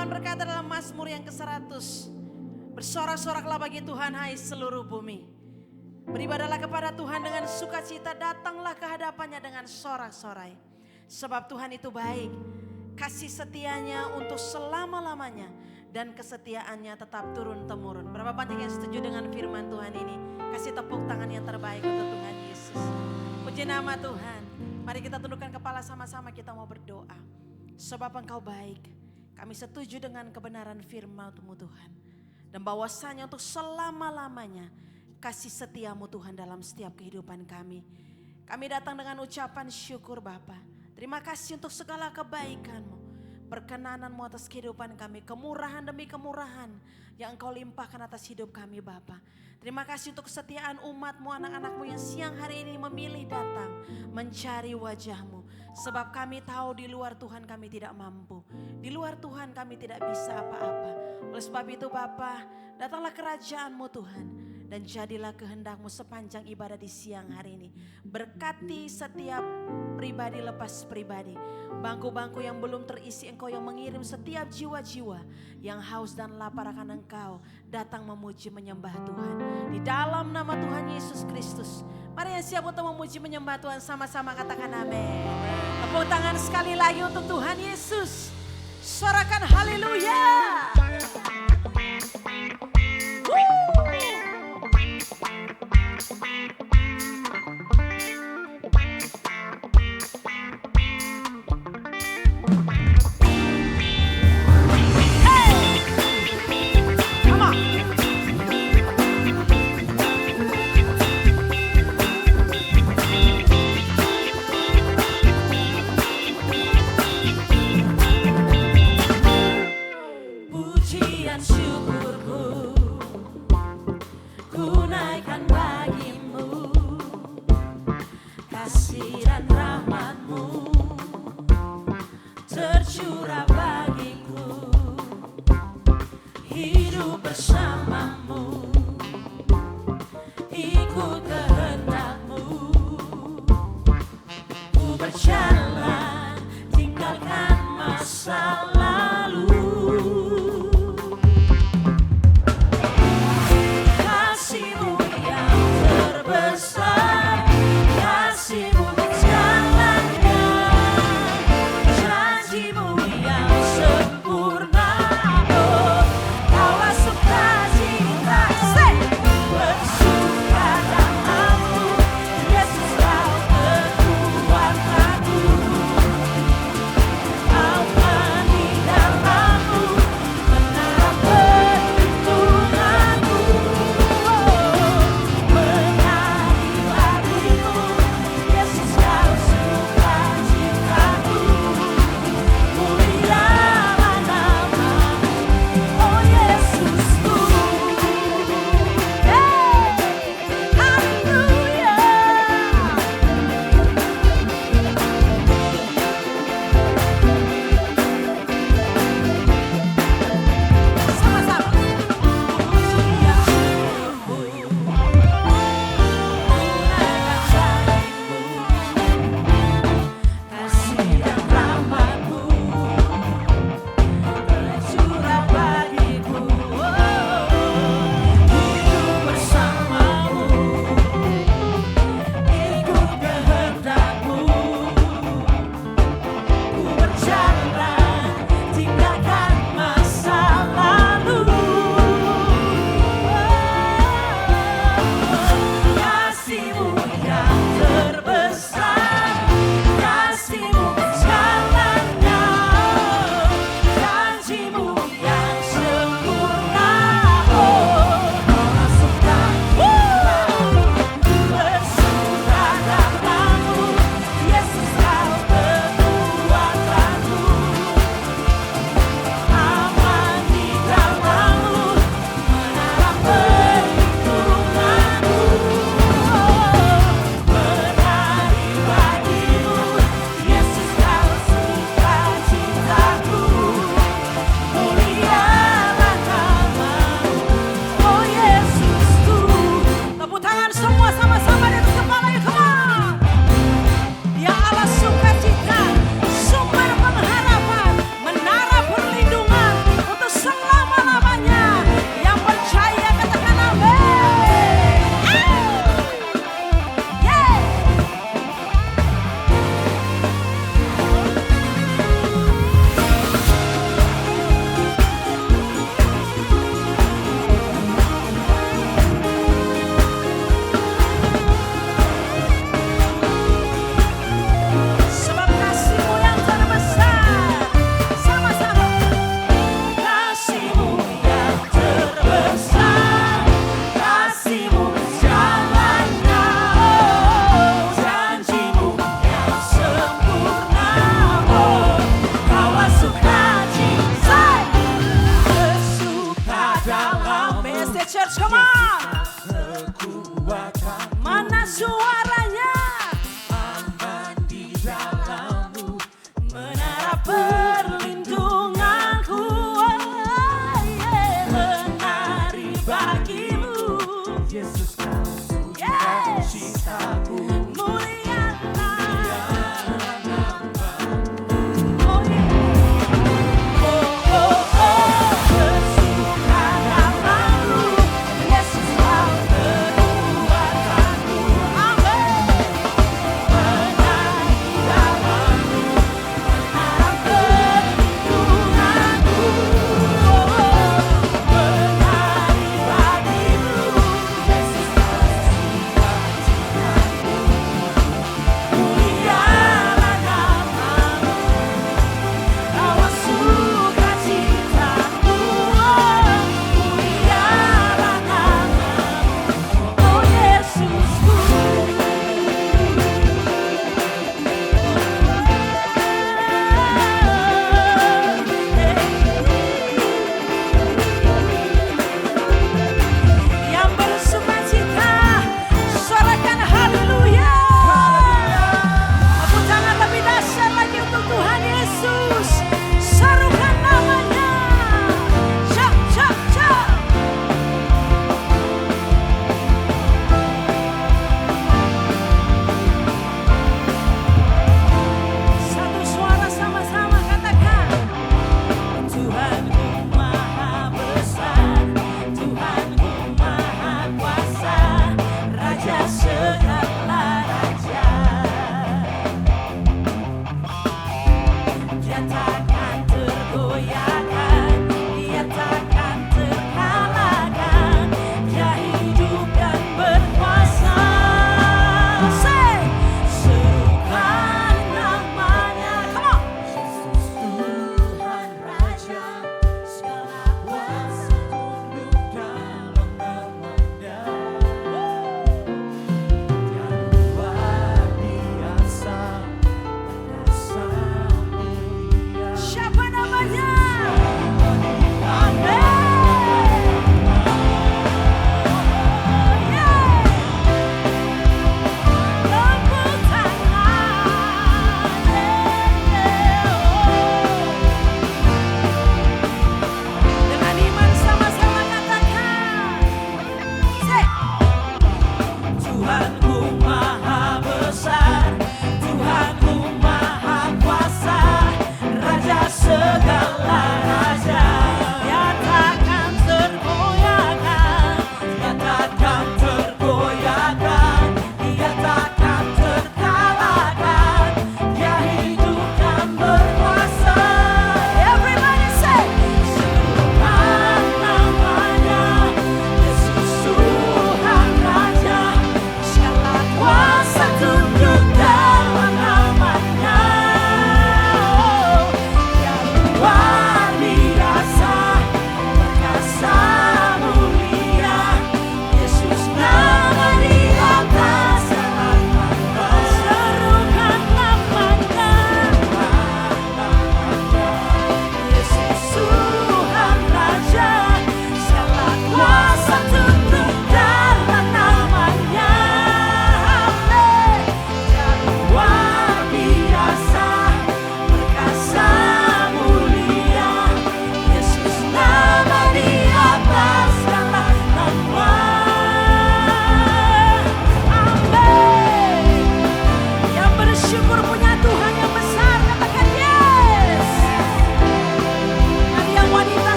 Tuhan berkata dalam Mazmur yang ke-100, bersorak-soraklah bagi Tuhan hai seluruh bumi. Beribadahlah kepada Tuhan dengan sukacita, datanglah ke hadapannya dengan sorak-sorai. Sebab Tuhan itu baik, kasih setianya untuk selama-lamanya, dan kesetiaannya tetap turun-temurun. Berapa banyak yang setuju dengan firman Tuhan ini? Kasih tepuk tangan yang terbaik untuk Tuhan Yesus. Puji nama Tuhan. Mari kita tundukkan kepala sama-sama, kita mau berdoa. Sebab Engkau baik, kami setuju dengan kebenaran firman-Mu Tuhan. Dan bahwasanya untuk selama-lamanya kasih setiamu Tuhan dalam setiap kehidupan kami. Kami datang dengan ucapan syukur Bapa. Terima kasih untuk segala kebaikan-Mu, perkenanan-Mu atas kehidupan kami, kemurahan demi kemurahan yang Engkau limpahkan atas hidup kami Bapa. Terima kasih untuk kesetiaan umat-Mu, anak-anak-Mu yang siang hari ini memilih datang mencari wajah-Mu. Sebab kami tahu di luar Tuhan kami tidak mampu, di luar Tuhan kami tidak bisa apa-apa. Oleh sebab itu Bapa, datanglah kerajaan-Mu Tuhan, dan jadilah kehendak-Mu sepanjang ibadah di siang hari ini. Berkati setiap pribadi lepas pribadi, bangku-bangku yang belum terisi, Engkau yang mengirim setiap jiwa-jiwa yang haus dan lapar akan Engkau datang memuji menyembah Tuhan. Di dalam nama Tuhan Yesus Kristus, mari yang siap untuk memuji menyembah Tuhan sama-sama katakan amin. Tepuk tangan sekali lagi untuk Tuhan Yesus. Sorakan haleluya.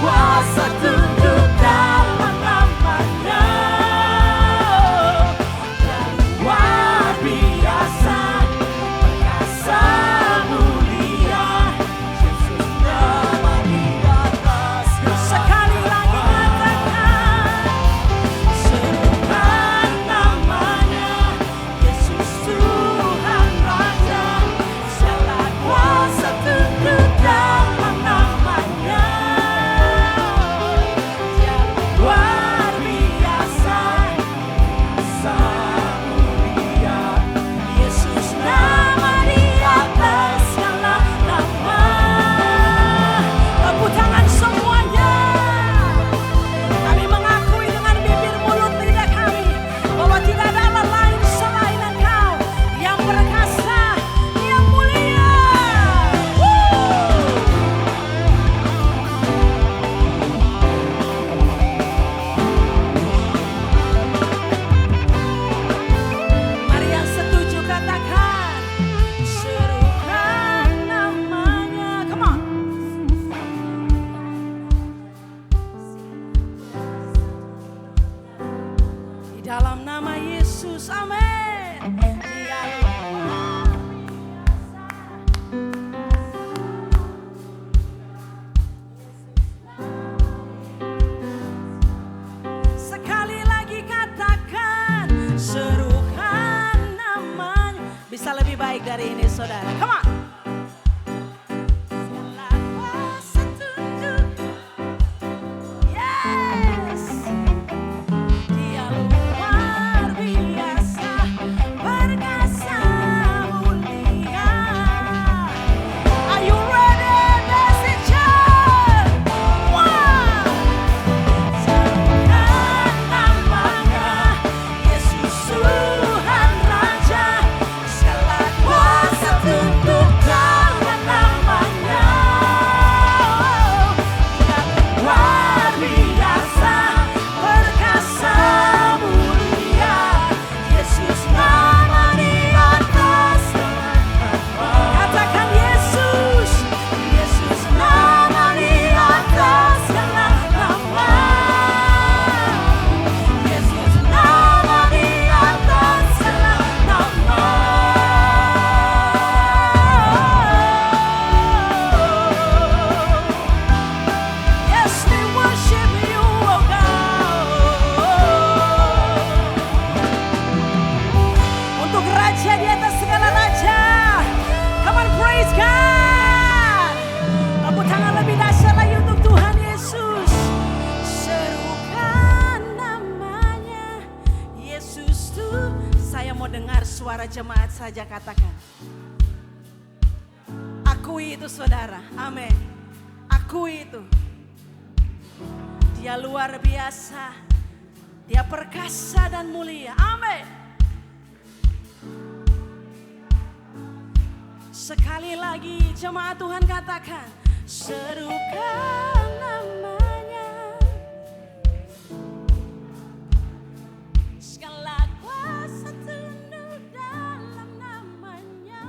kuasa tunduk dalam namanya. Yang luar biasa, perkasa mulia, Yesus nama di atas. Sekali lagi katakan, serukan namanya, Yesus Tuhan Raja. Segala kuasa tunduk dalam namanya. Yang luar biasa, kuasa mulia, Yesus nama di atas segala nama. Tepuk tangan semuanya. Kami mengakui dengan bibir, mulut, lidah kami bahwa tidak ada Allah lain selain Engkau yang perkasa, yang mulia. Mari yang setuju katakan, serukan namanya. Come on. Di dalam nama Yesus, amin. Dia luar biasa. Sekali lagi katakan, serukan namanya. Bisa lebih baik dari ini, saudara. Come on. Segala kuasa tunduk. Yes. Dia luar biasa, perkasa mulia. Are you ready, messenger? One. Serukan namanya, Yesus Tuhan Raja. Segala kuasa tunduk dalam namanya. Dia luar biasa, perkasa mulia, Yesus nama di atas segala nama. Katakan Yesus, Yesus nama di atas segala nama. Yesus nama di atas segala nama. Yes, we worship you, oh God. Untuk Raja di atas segala raja. Come on, praise God. Tepuk tangan lebih dahsyat lagi untuk Tuhan Yesus. Serukan namanya, Yesus tuh. Saya mau dengar suara jemaat saja katakan. Akui itu, saudara. Amin. Akui itu. Dia luar biasa. Dia perkasa dan mulia. Amin. Sekali lagi jemaat Tuhan katakan, serukan namanya. Segala kuasa tunduk dalam namanya.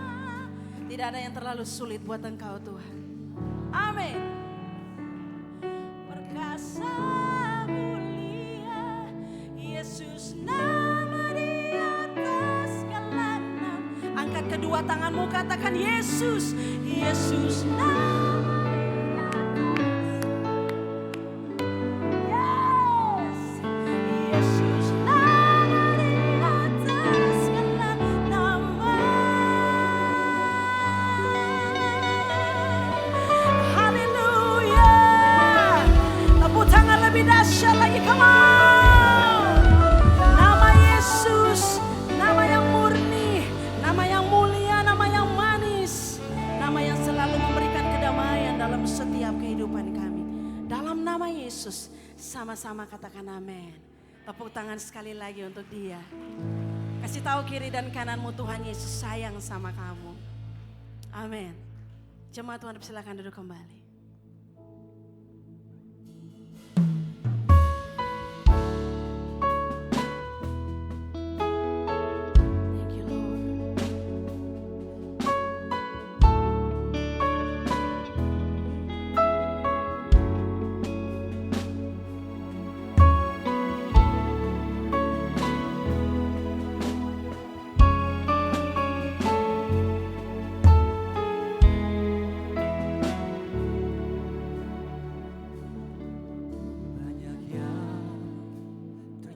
Tidak ada yang terlalu sulit buat Engkau Tuhan. Amin. Perkasa mulia, Yesus nama di atas segala nama. Angkat kedua tanganmu, katakan Yesus, Yesus nama di atas. Yes, Yesus nama di atas segala nama. Haleluya. Tepuk tangan lebih dahsyat lagi, come on. Nama Yesus, nama yang murni, nama yang mulia, nama yang manis, nama yang selalu memberikan kedamaian dalam setiap kehidupan kami. Dalam nama Yesus, sama-sama katakan amin. Tepuk tangan sekali lagi untuk Dia. Kasih tahu kiri dan kananmu, Tuhan Yesus sayang sama kamu. Amin. Jemaat Tuhan, silakan duduk kembali.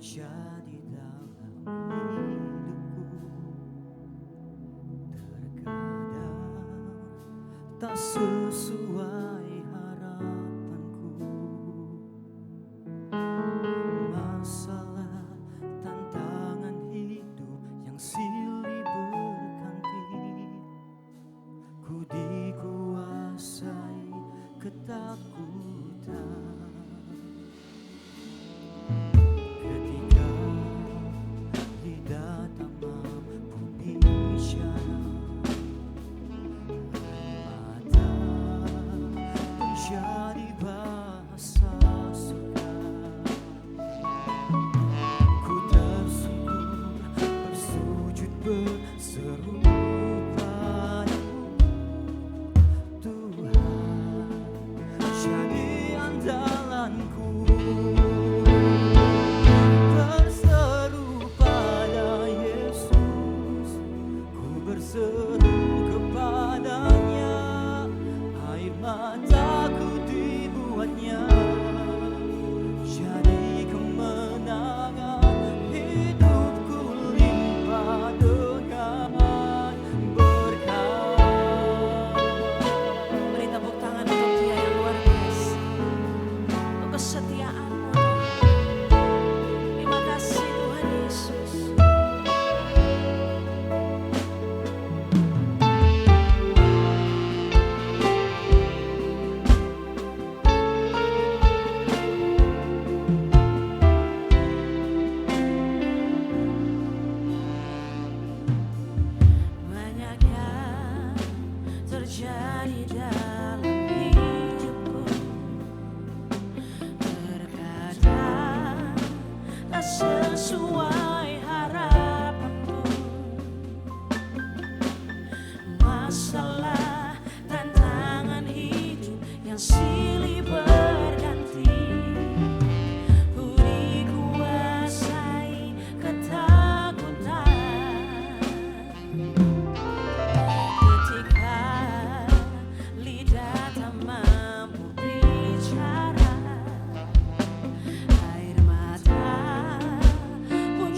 terjadi dalam hidupku. Terkadang tak sesuai harapanku. Masalah, tantangan hidup yang silih berganti. Ku dikuasai ketakutan. Ketika lidah tak mampu bicara, mata menjadi bahasa surga. Ku tersungkur bersujud berseru padamu, Tuhan jadi andalanku. Berseru pada Yesus, ku berseru kepadanya, air mataku dibuatnya jadi kemenangan. Hidupku limpah dengan berkat. Beri tepuk tangan untuk Dia yang luar biasa, untuk kesetiaan-Mu. Terima kasih Tuhan Yesus. Banyak yang terjadi dalam hidupku. Terkadang tak sesuai harapanku. Masalah, tantangan hidup yang silih berganti. Ku dikuasai ketakutan. Ketika lidah tak mampu bicara, air mata pun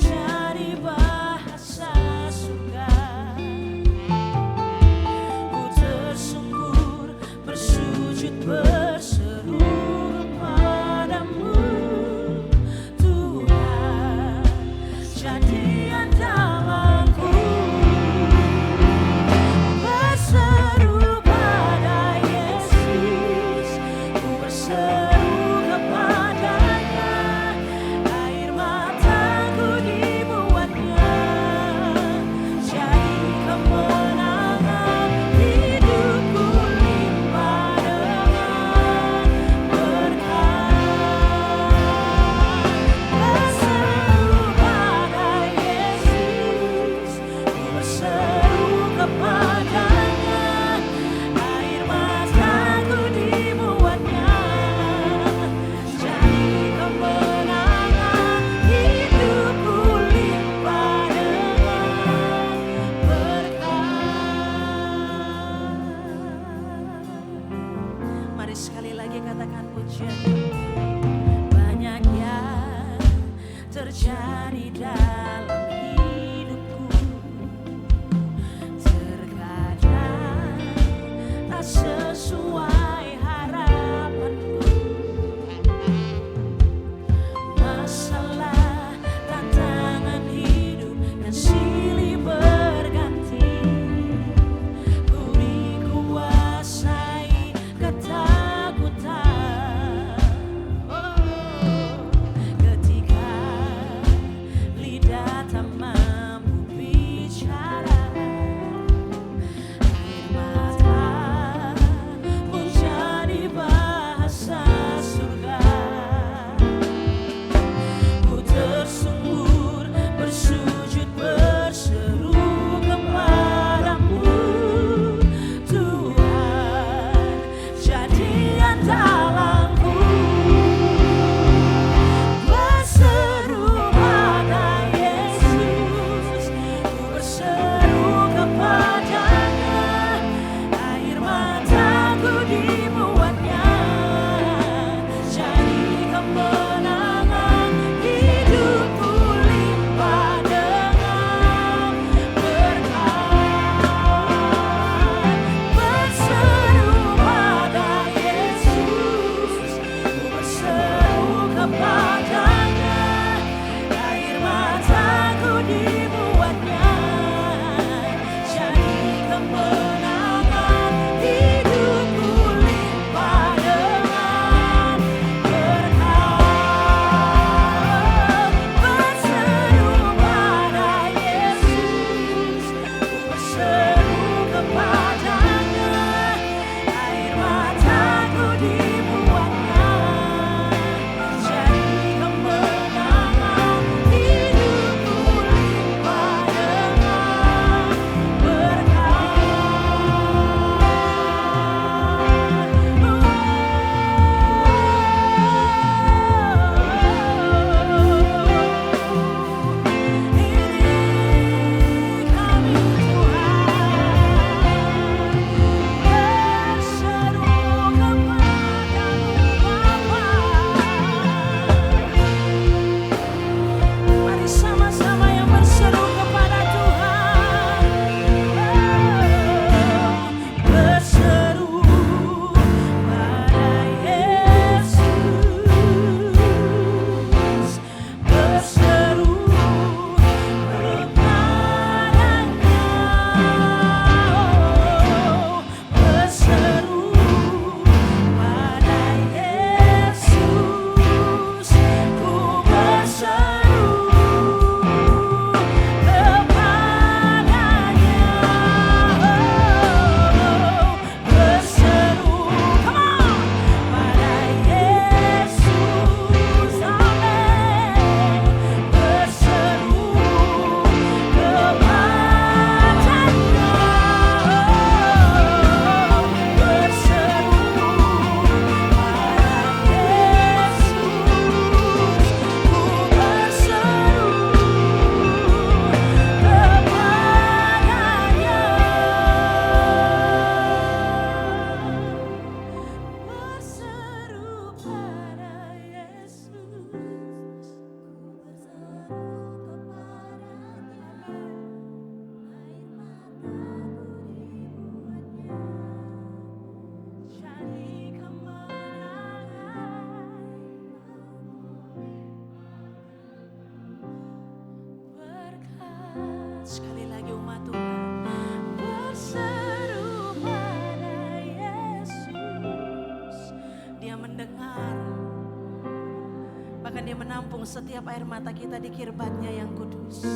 Bahkan Dia menampung setiap air mata kita di kirbatnya yang kudus.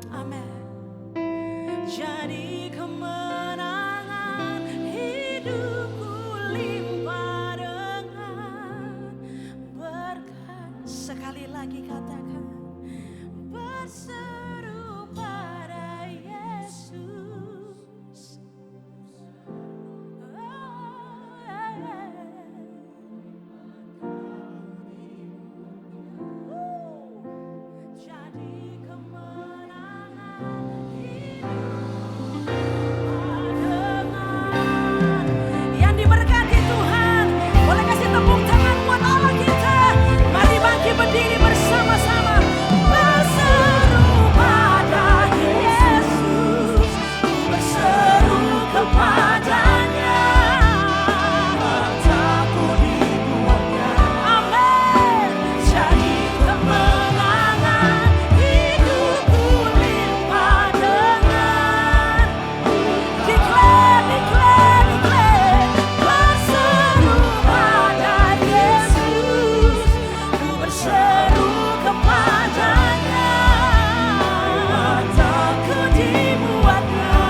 Amin. Jadi kemenangan hidupku limpah dengan berkat. Sekali lagi katakan, berseru pada Yesus. Jadi kemenangan yang diberkati Tuhan, boleh kasih tepuk tangan buat Allah kita. Mari bangkit berdiri bersama-sama. Berseru pada Yesus, berseru kepadanya, mataku dibuatnya. Amin. Jadi kemenangan hidupku limpah dengan declare, berseru pada Yesus, ku berseru kepadanya, mataku dibuatnya.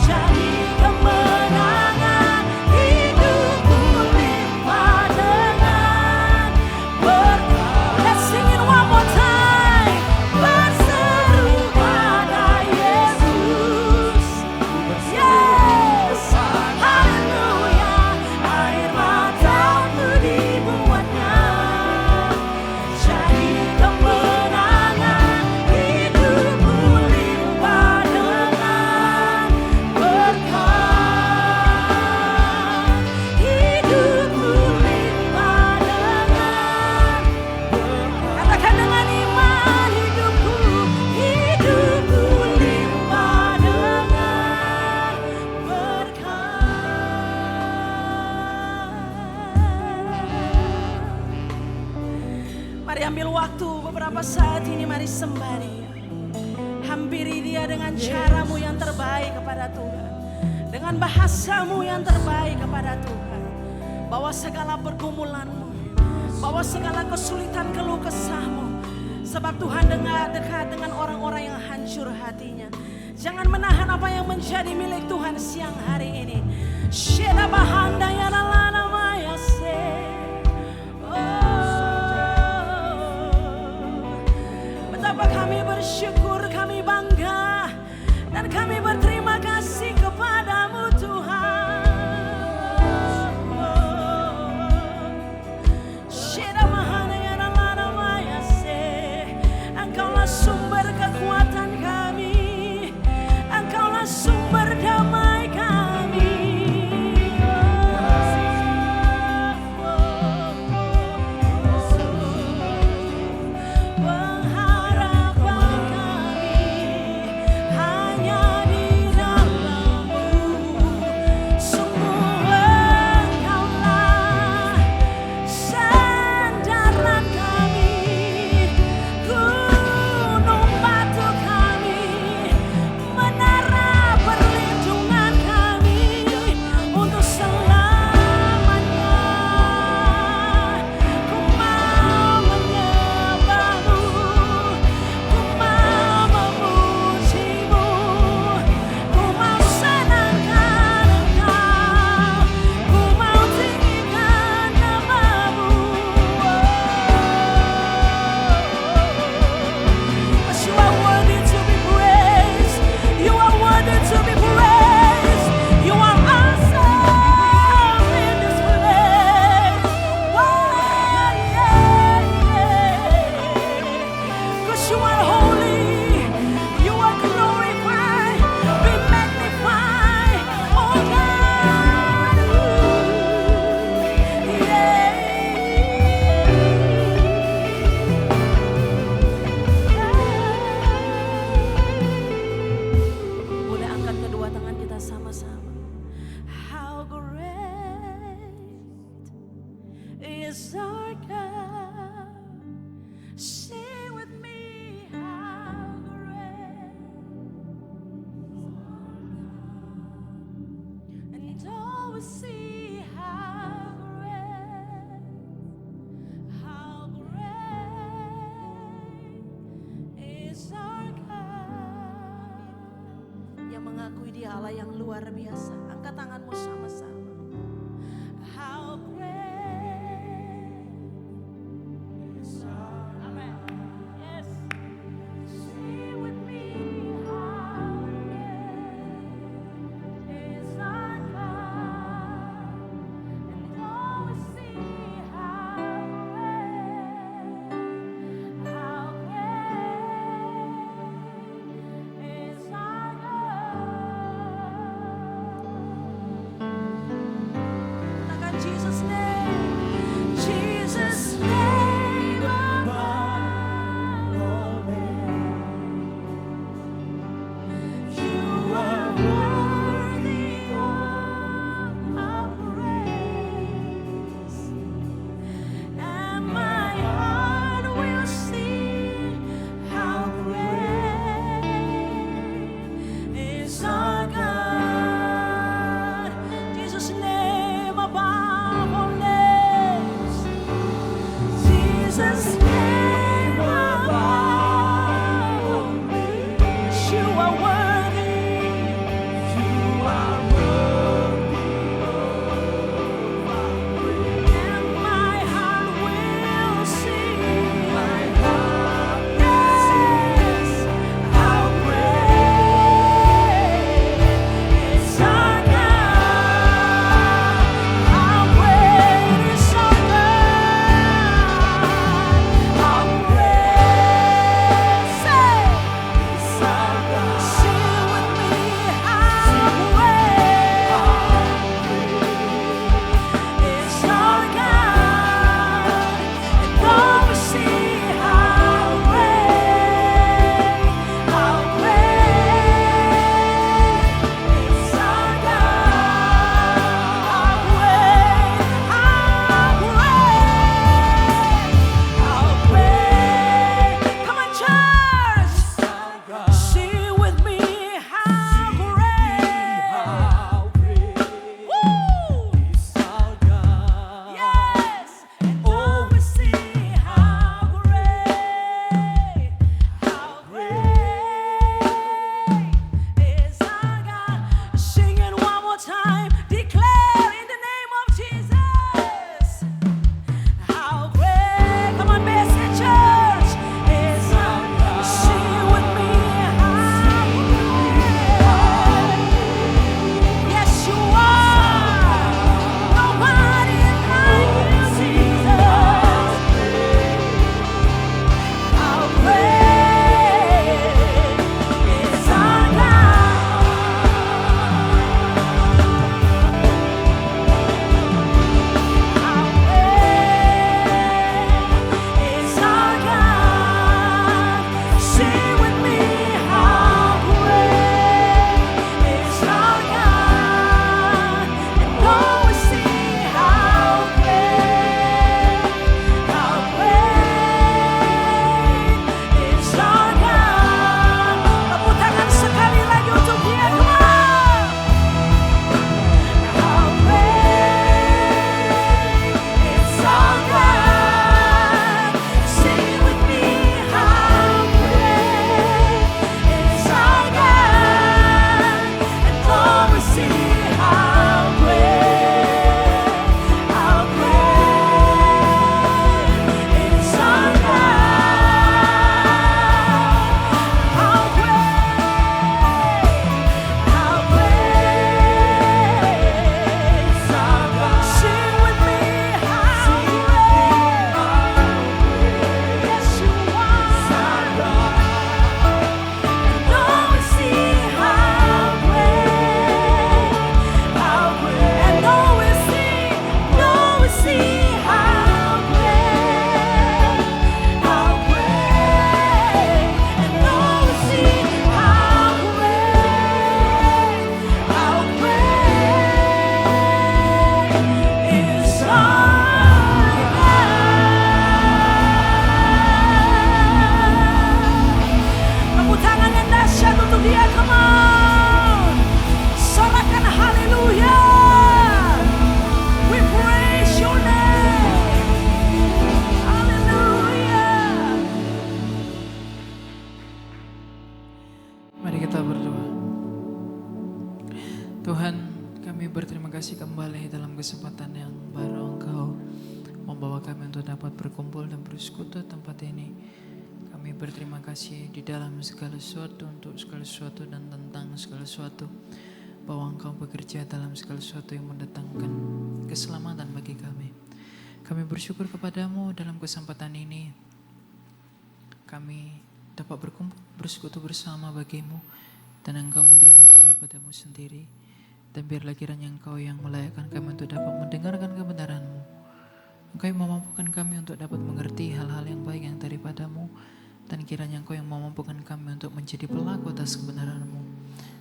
Jadi kemenangan hidupku limpah dengan berkat. Let's sing it one more time. Berseru pada Yesus. Yes, haleluya. Air mataku dibuatnya. Jadi kemenangan hidupku limpah dengan berkat. Hidupku limpah dengan berkat. Katakan dengan iman, hidupku limpah dengan berkat. Mari ambil waktu beberapa saat ini, mari sembah Dia. Hampiri Dia dengan caramu yang terbaik kepada Tuhan, dengan bahasamu yang terbaik kepada Tuhan. Bawa segala pergumulanmu, bawa segala kesulitan keluh kesahmu, sebab Tuhan dekat dengan orang-orang yang hancur hatinya. Jangan menahan apa yang menjadi milik Tuhan siang hari ini. Sheda bahanda ya lalana maya se. Betapa kami bersyukur, kami bangga, dan kami berterima kasih kepadamu Tuhan. Sheda bahanda ya lalana maya se. Engkaulah sumber kekuatan kami, Engkaulah sumber damai kami. Pengharapan kami hanya di dalam-Mu. Semua Engkaulah sandaran kami, gunung batu kami, menara perlindungan kami untuk selamanya. Ku mau menyembah-Mu, ku mau memuji-Mu, ku mau senangkan Engkau, ku mau tinggikan nama-Mu. Cause you are worthy to be praised. You are worthy to be praised. You are awesome in this place. Why, yeah. 'Cause you are holy. You are glorified. Be magnified. Oh God. Yeah. Boleh angkat kedua tangan kita sama-sama. How great is our God. Sing with me, how great. And all we see how great, how Dia Allah yang luar biasa. Angkat tanganmu sama-sama. How great is our God. Amen. Yes. Sing with me. How great is our God. And all we see how great is our God. Katakan Jesus name, Jesus name above all names. You are worthy of our praise, and my heart will sing how great is our God. Jesus' name above all names. Jesus' name above all names. You are worthy. You are worthy of our praise. And my heart will sing. My heart will sing. How great is our God. How great is our God. kasih kembali dalam kesempatan yang baru Engkau membawa kami untuk dapat berkumpul dan bersekutu tempat ini. Kami berterima kasih di dalam segala sesuatu, untuk segala sesuatu dan tentang segala sesuatu, bahwa Engkau bekerja dalam segala sesuatu yang mendatangkan keselamatan bagi kami. Kami bersyukur kepadamu dalam kesempatan ini. Kami dapat berkumpul bersekutu bersama bagimu, dan Engkau menerima kami padamu sendiri. Dan biarlah kiranya Engkau yang melayakkan kami untuk dapat mendengarkan kebenaran-Mu. Engkau yang memampukan kami untuk dapat mengerti hal-hal yang baik yang daripadamu. Dan kiranya Engkau yang memampukan kami untuk menjadi pelaku atas kebenaran-Mu.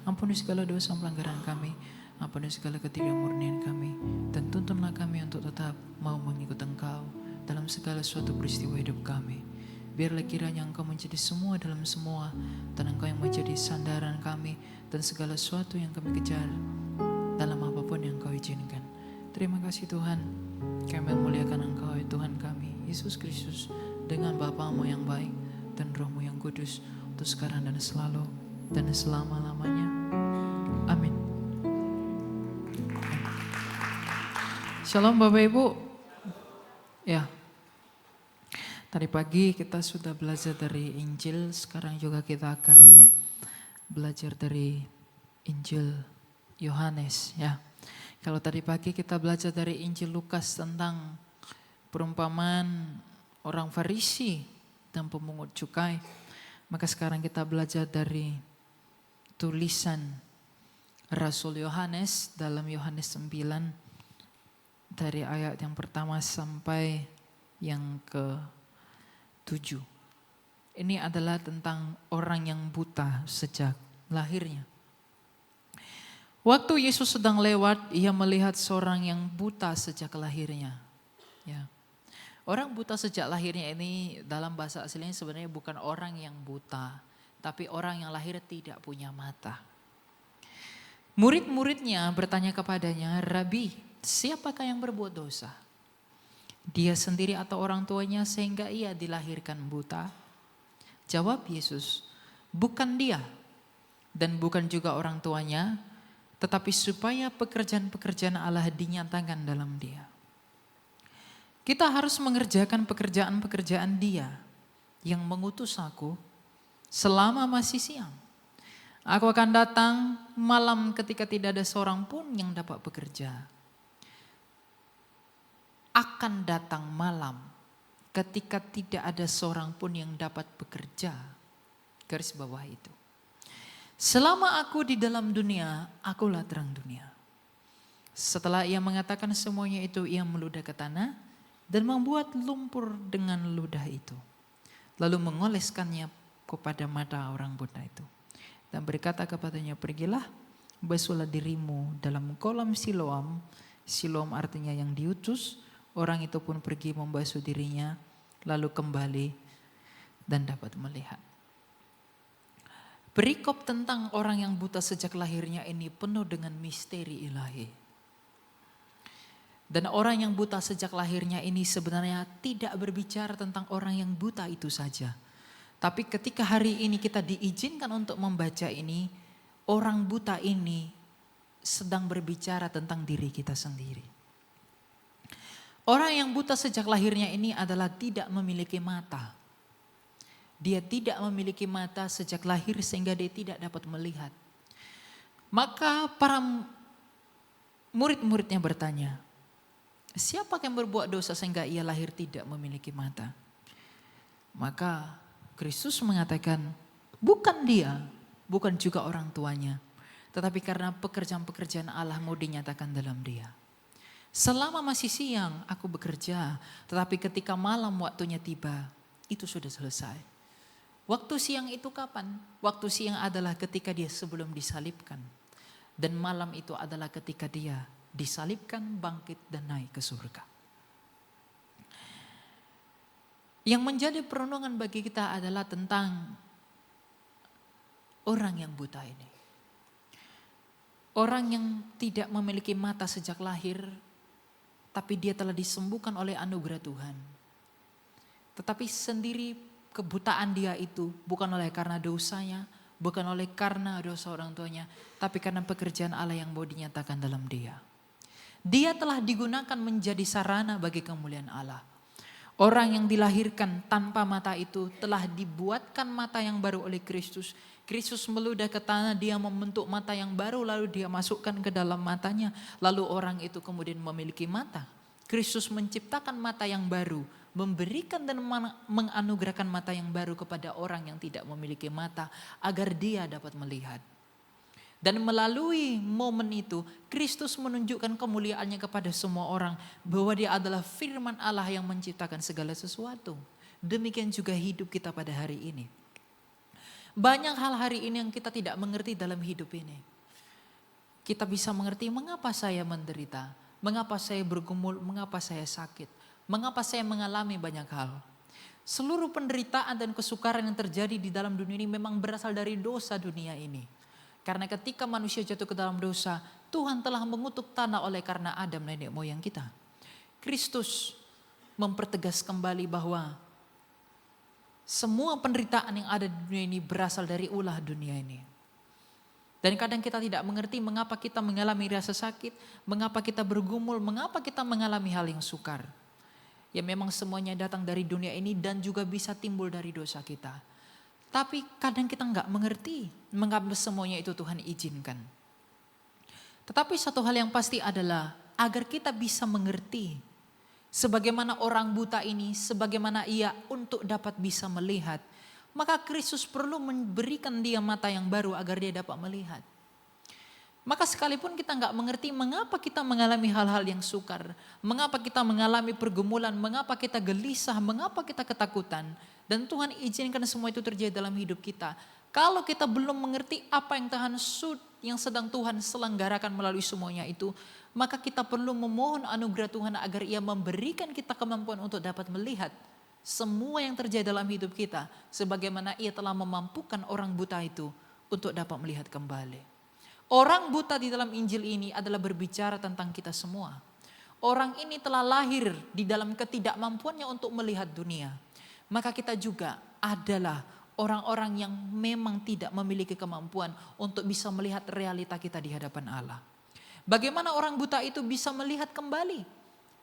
Ampuni segala dosa pelanggaran kami, ampuni segala ketidakmurnian kami, dan tuntunlah kami untuk tetap mau mengikut Engkau dalam segala suatu peristiwa hidup kami. Biarlah kiranya Engkau menjadi semua dalam semua, dan Engkau yang menjadi sandaran kami dan segala sesuatu yang kami kejar dalam apapun yang Engkau izinkan. Terima kasih Tuhan, kami memuliakan Engkau ya Tuhan kami, Yesus Kristus, dengan Bapa-Mu yang baik dan Roh-Mu yang kudus, untuk sekarang dan selalu dan selama-lamanya. Amin. Shalom Bapak Ibu. Ya, tadi pagi kita sudah belajar dari Injil, sekarang juga kita akan belajar dari Injil Yohanes ya. Kalau tadi pagi kita belajar dari Injil Lukas tentang perumpamaan orang Farisi dan pemungut cukai, maka sekarang kita belajar dari tulisan Rasul Yohanes dalam Yohanes 9 dari ayat yang pertama sampai yang ke-7. Ini adalah tentang orang yang buta sejak lahirnya. Waktu Yesus sedang lewat, ia melihat seorang yang buta sejak lahirnya. Ya. Orang buta sejak lahirnya ini dalam bahasa aslinya sebenarnya bukan orang yang buta, tapi orang yang lahir tidak punya mata. Murid-muridnya bertanya kepadanya, "Rabi, siapakah yang berbuat dosa? Dia sendiri atau orang tuanya sehingga ia dilahirkan buta?" Jawab Yesus, "Bukan dia dan bukan juga orang tuanya, tetapi supaya pekerjaan-pekerjaan Allah dinyatakan dalam dia. Kita harus mengerjakan pekerjaan-pekerjaan Dia yang mengutus aku selama masih siang. Aku akan datang malam ketika tidak ada seorang pun yang dapat bekerja. Akan datang malam ketika tidak ada seorang pun yang dapat bekerja." Garis bawah itu. "Selama aku di dalam dunia, akulah terang dunia." Setelah ia mengatakan semuanya itu, ia meludah ke tanah dan membuat lumpur dengan ludah itu. Lalu mengoleskannya kepada mata orang buta itu. Dan berkata kepadanya, "Pergilah, basuhlah dirimu dalam kolam Siloam." Siloam artinya yang diutus. Orang itu pun pergi membasuh dirinya, lalu kembali dan dapat melihat. Perikop tentang orang yang buta sejak lahirnya ini penuh dengan misteri ilahi. Dan orang yang buta sejak lahirnya ini sebenarnya tidak berbicara tentang orang yang buta itu saja. Tapi ketika hari ini kita diizinkan untuk membaca ini, orang buta ini sedang berbicara tentang diri kita sendiri. Orang yang buta sejak lahirnya ini adalah tidak memiliki mata. Dia tidak memiliki mata sejak lahir sehingga dia tidak dapat melihat. Maka para murid-muridnya bertanya, "Siapa yang berbuat dosa sehingga ia lahir tidak memiliki mata?" Maka Kristus mengatakan, "Bukan dia, bukan juga orang tuanya, tetapi karena pekerjaan-pekerjaan Allah mau dinyatakan dalam dia. Selama masih siang aku bekerja, tetapi ketika malam waktunya tiba, itu sudah selesai." Waktu siang itu kapan? Waktu siang adalah ketika dia sebelum disalibkan. Dan malam itu adalah ketika dia disalibkan, bangkit dan naik ke surga. Yang menjadi perenungan bagi kita adalah tentang orang yang buta ini. Orang yang tidak memiliki mata sejak lahir, tapi dia telah disembuhkan oleh anugerah Tuhan. Tetapi sendiri kebutaan dia itu bukan oleh karena dosanya, bukan oleh karena dosa orang tuanya, tapi karena pekerjaan Allah yang mau dinyatakan dalam dia. Dia telah digunakan menjadi sarana bagi kemuliaan Allah. Orang yang dilahirkan tanpa mata itu telah dibuatkan mata yang baru oleh Kristus. Kristus meludah ke tanah, dia membentuk mata yang baru, lalu dia masukkan ke dalam matanya. Lalu orang itu kemudian memiliki mata. Kristus menciptakan mata yang baru, memberikan dan menganugerahkan mata yang baru kepada orang yang tidak memiliki mata, agar dia dapat melihat. Dan melalui momen itu, Kristus menunjukkan kemuliaannya kepada semua orang, bahwa dia adalah firman Allah yang menciptakan segala sesuatu. Demikian juga hidup kita pada hari ini. Banyak hal hari ini yang kita tidak mengerti dalam hidup ini. Kita bisa mengerti mengapa saya menderita, mengapa saya bergumul, mengapa saya sakit, mengapa saya mengalami banyak hal. Seluruh penderitaan dan kesukaran yang terjadi di dalam dunia ini memang berasal dari dosa dunia ini. Karena ketika manusia jatuh ke dalam dosa, Tuhan telah mengutuk tanah oleh karena Adam nenek moyang kita. Kristus mempertegas kembali bahwa semua penderitaan yang ada di dunia ini berasal dari ulah dunia ini. Dan kadang kita tidak mengerti mengapa kita mengalami rasa sakit, mengapa kita bergumul, mengapa kita mengalami hal yang sukar. Ya memang semuanya datang dari dunia ini dan juga bisa timbul dari dosa kita. Tapi kadang kita nggak mengerti mengapa semuanya itu Tuhan izinkan. Tetapi satu hal yang pasti adalah agar kita bisa mengerti sebagaimana orang buta ini, sebagaimana ia untuk dapat bisa melihat, maka Kristus perlu memberikan dia mata yang baru agar dia dapat melihat. Maka sekalipun kita nggak mengerti mengapa kita mengalami hal-hal yang sukar, mengapa kita mengalami pergumulan, mengapa kita gelisah, mengapa kita ketakutan, dan Tuhan izinkan semua itu terjadi dalam hidup kita. Kalau kita belum mengerti apa yang sedang Tuhan selenggarakan melalui semuanya itu, maka kita perlu memohon anugerah Tuhan agar ia memberikan kita kemampuan untuk dapat melihat semua yang terjadi dalam hidup kita, sebagaimana ia telah memampukan orang buta itu untuk dapat melihat kembali. Orang buta di dalam Injil ini adalah berbicara tentang kita semua. Orang ini telah lahir di dalam ketidakmampuannya untuk melihat dunia. Maka kita juga adalah orang-orang yang memang tidak memiliki kemampuan untuk bisa melihat realita kita di hadapan Allah. Bagaimana orang buta itu bisa melihat kembali?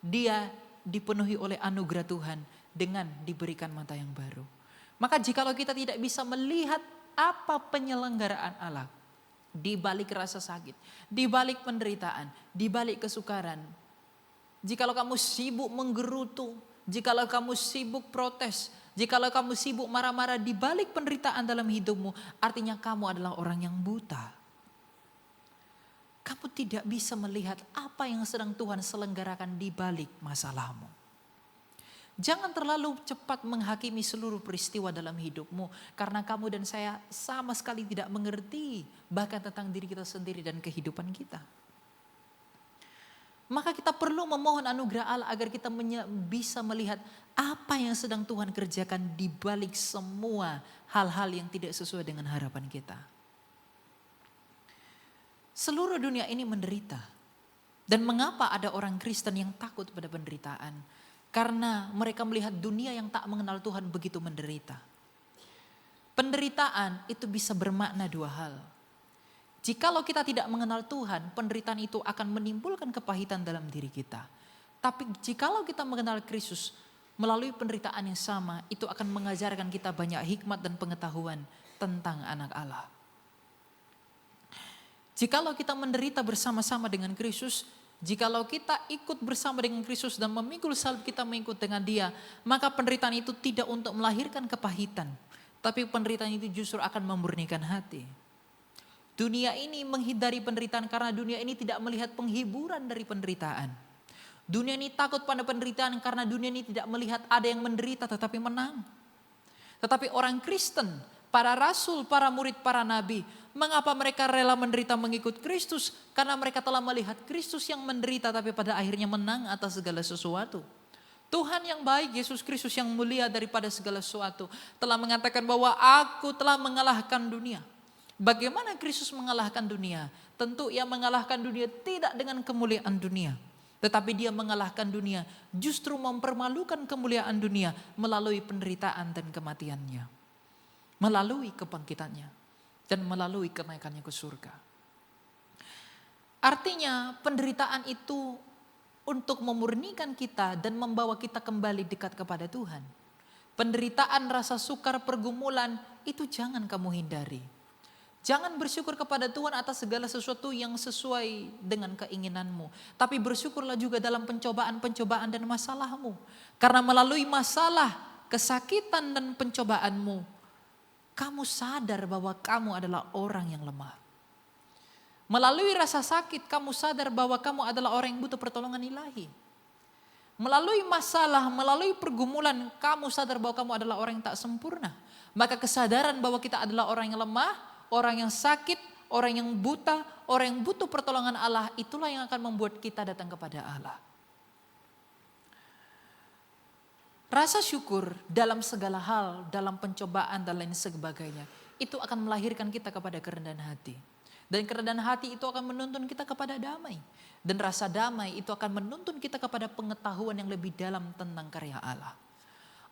Dia dipenuhi oleh anugerah Tuhan dengan diberikan mata yang baru. Maka jikalau kita tidak bisa melihat apa penyelenggaraan Allah, di balik rasa sakit, di balik penderitaan, di balik kesukaran, jikalau kamu sibuk menggerutu, jikalau kamu sibuk protes, jikalau kamu sibuk marah-marah di balik penderitaan dalam hidupmu, artinya kamu adalah orang yang buta. Kamu tidak bisa melihat apa yang sedang Tuhan selenggarakan di balik masalahmu. Jangan terlalu cepat menghakimi seluruh peristiwa dalam hidupmu, karena kamu dan saya sama sekali tidak mengerti bahkan tentang diri kita sendiri dan kehidupan kita. Maka kita perlu memohon anugerah Allah agar kita bisa melihat apa yang sedang Tuhan kerjakan di balik semua hal-hal yang tidak sesuai dengan harapan kita. Seluruh dunia ini menderita. Dan mengapa ada orang Kristen yang takut pada penderitaan? Karena mereka melihat dunia yang tak mengenal Tuhan begitu menderita. Penderitaan itu bisa bermakna dua hal. Jikalau kita tidak mengenal Tuhan, penderitaan itu akan menimbulkan kepahitan dalam diri kita. Tapi jikalau kita mengenal Kristus, melalui penderitaan yang sama, itu akan mengajarkan kita banyak hikmat dan pengetahuan tentang anak Allah. Jikalau kita menderita bersama-sama dengan Kristus, jikalau kita ikut bersama dengan Kristus dan memikul salib kita mengikut dengan Dia, maka penderitaan itu tidak untuk melahirkan kepahitan, tapi penderitaan itu justru akan memurnikan hati. Dunia ini menghindari penderitaan karena dunia ini tidak melihat penghiburan dari penderitaan. Dunia ini takut pada penderitaan karena dunia ini tidak melihat ada yang menderita tetapi menang. Tetapi orang Kristen, para rasul, para murid, para nabi, mengapa mereka rela menderita mengikut Kristus? Karena mereka telah melihat Kristus yang menderita tapi pada akhirnya menang atas segala sesuatu. Tuhan yang baik, Yesus Kristus yang mulia daripada segala sesuatu, telah mengatakan bahwa aku telah mengalahkan dunia. Bagaimana Kristus mengalahkan dunia? Tentu ia mengalahkan dunia tidak dengan kemuliaan dunia. Tetapi dia mengalahkan dunia justru mempermalukan kemuliaan dunia melalui penderitaan dan kematiannya. Melalui kebangkitannya dan melalui kenaikannya ke surga. Artinya penderitaan itu untuk memurnikan kita dan membawa kita kembali dekat kepada Tuhan. Penderitaan, rasa sukar, pergumulan itu jangan kamu hindari. Jangan bersyukur kepada Tuhan atas segala sesuatu yang sesuai dengan keinginanmu. Tapi bersyukurlah juga dalam pencobaan-pencobaan dan masalahmu. Karena melalui masalah, kesakitan dan pencobaanmu, kamu sadar bahwa kamu adalah orang yang lemah. Melalui rasa sakit, kamu sadar bahwa kamu adalah orang yang butuh pertolongan ilahi. Melalui masalah, melalui pergumulan, kamu sadar bahwa kamu adalah orang yang tak sempurna. Maka kesadaran bahwa kita adalah orang yang lemah, orang yang sakit, orang yang buta, orang yang butuh pertolongan Allah, itulah yang akan membuat kita datang kepada Allah. Rasa syukur dalam segala hal, dalam pencobaan dan lain sebagainya, itu akan melahirkan kita kepada kerendahan hati. Dan kerendahan hati itu akan menuntun kita kepada damai. Dan rasa damai itu akan menuntun kita kepada pengetahuan yang lebih dalam tentang karya Allah.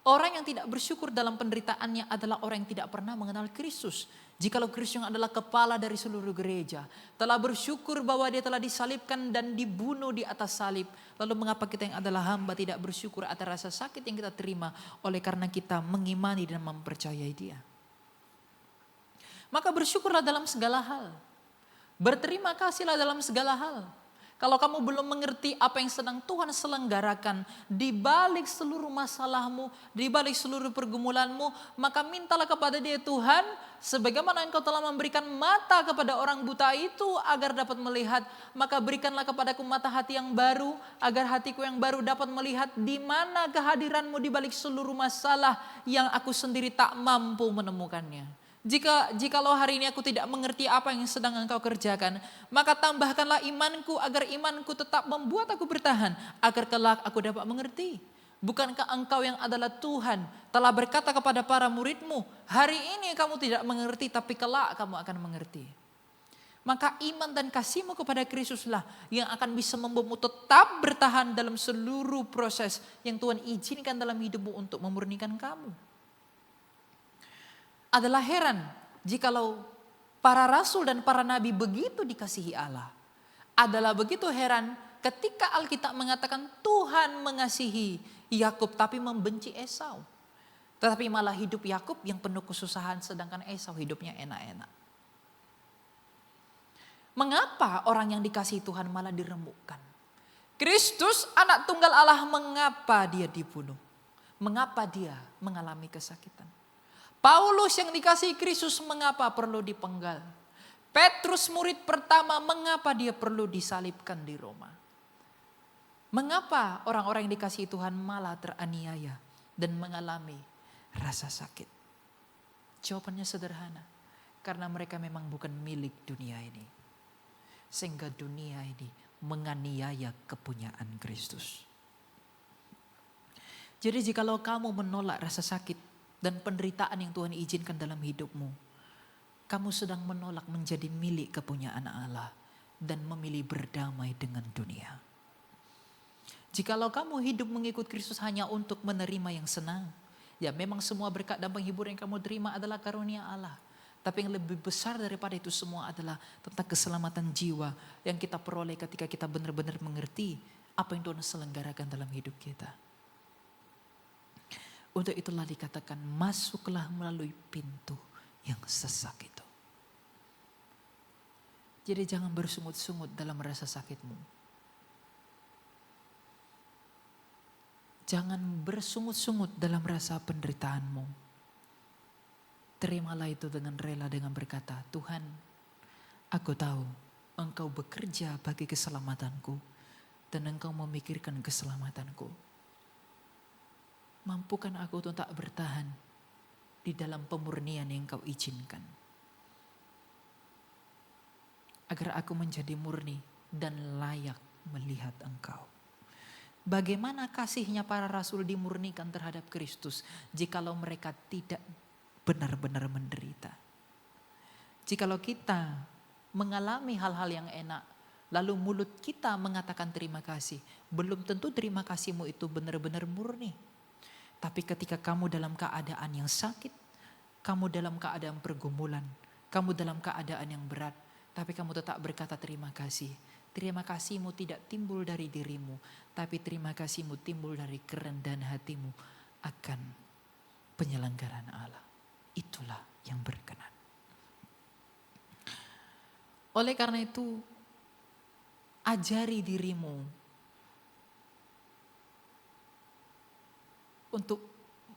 Orang yang tidak bersyukur dalam penderitaannya adalah orang yang tidak pernah mengenal Kristus. Jikalau Kristus yang adalah kepala dari seluruh gereja telah bersyukur bahwa dia telah disalibkan dan dibunuh di atas salib. Lalu mengapa kita yang adalah hamba tidak bersyukur atas rasa sakit yang kita terima oleh karena kita mengimani dan mempercayai dia. Maka bersyukurlah dalam segala hal. Berterima kasihlah dalam segala hal. Kalau kamu belum mengerti apa yang sedang Tuhan selenggarakan di balik seluruh masalahmu, di balik seluruh pergumulanmu, maka mintalah kepada Dia, Tuhan, sebagaimana Engkau telah memberikan mata kepada orang buta itu agar dapat melihat, maka berikanlah kepadaku mata hati yang baru, agar hatiku yang baru dapat melihat di mana kehadiran-Mu di balik seluruh masalah yang aku sendiri tak mampu menemukannya. Jikalau hari ini aku tidak mengerti apa yang sedang Engkau kerjakan, maka tambahkanlah imanku agar imanku tetap membuat aku bertahan, agar kelak aku dapat mengerti. Bukankah Engkau yang adalah Tuhan telah berkata kepada para murid-Mu, hari ini kamu tidak mengerti tapi kelak kamu akan mengerti. Maka iman dan kasih-Mu kepada Kristuslah yang akan bisa membuatmu tetap bertahan dalam seluruh proses yang Tuhan izinkan dalam hidupmu untuk memurnikan kamu. Adalah heran jikalau para rasul dan para nabi begitu dikasihi Allah. Adalah begitu heran ketika Alkitab mengatakan Tuhan mengasihi Yakub tapi membenci Esau. Tetapi malah hidup Yakub yang penuh kesusahan sedangkan Esau hidupnya enak-enak. Mengapa orang yang dikasihi Tuhan malah diremukkan? Kristus anak tunggal Allah, mengapa dia dibunuh? Mengapa dia mengalami kesakitan? Paulus yang dikasihi Kristus mengapa perlu dipenggal? Petrus murid pertama mengapa dia perlu disalibkan di Roma? Mengapa orang-orang yang dikasihi Tuhan malah teraniaya dan mengalami rasa sakit? Jawabannya sederhana. Karena mereka memang bukan milik dunia ini. Sehingga dunia ini menganiaya kepunyaan Kristus. Jadi jikalau kamu menolak rasa sakit dan penderitaan yang Tuhan izinkan dalam hidupmu, kamu sedang menolak menjadi milik kepunyaan Allah dan memilih berdamai dengan dunia. Jikalau kamu hidup mengikut Kristus hanya untuk menerima yang senang, ya memang semua berkat dan penghibur yang kamu terima adalah karunia Allah. Tapi yang lebih besar daripada itu semua adalah tentang keselamatan jiwa yang kita peroleh ketika kita benar-benar mengerti apa yang Tuhan selenggarakan dalam hidup kita. Untuk itulah dikatakan masuklah melalui pintu yang sesak itu. Jadi jangan bersungut-sungut dalam rasa sakitmu. Jangan bersungut-sungut dalam rasa penderitaanmu. Terimalah itu dengan rela dengan berkata, Tuhan, aku tahu Engkau bekerja bagi keselamatanku dan Engkau memikirkan keselamatanku. Mampukan aku untuk tak bertahan di dalam pemurnian yang Kau izinkan. Agar aku menjadi murni dan layak melihat Engkau. Bagaimana kasihnya para rasul dimurnikan terhadap Kristus jikalau mereka tidak benar-benar menderita. Jikalau kita mengalami hal-hal yang enak, lalu mulut kita mengatakan terima kasih, belum tentu terima kasihmu itu benar-benar murni. Tapi ketika kamu dalam keadaan yang sakit, kamu dalam keadaan pergumulan, kamu dalam keadaan yang berat, tapi kamu tetap berkata terima kasih. Terima kasih-Mu tidak timbul dari dirimu, tapi terima kasih-Mu timbul dari kerendahan hatimu akan penyelenggaraan Allah. Itulah yang berkenan. Oleh karena itu, ajari dirimu untuk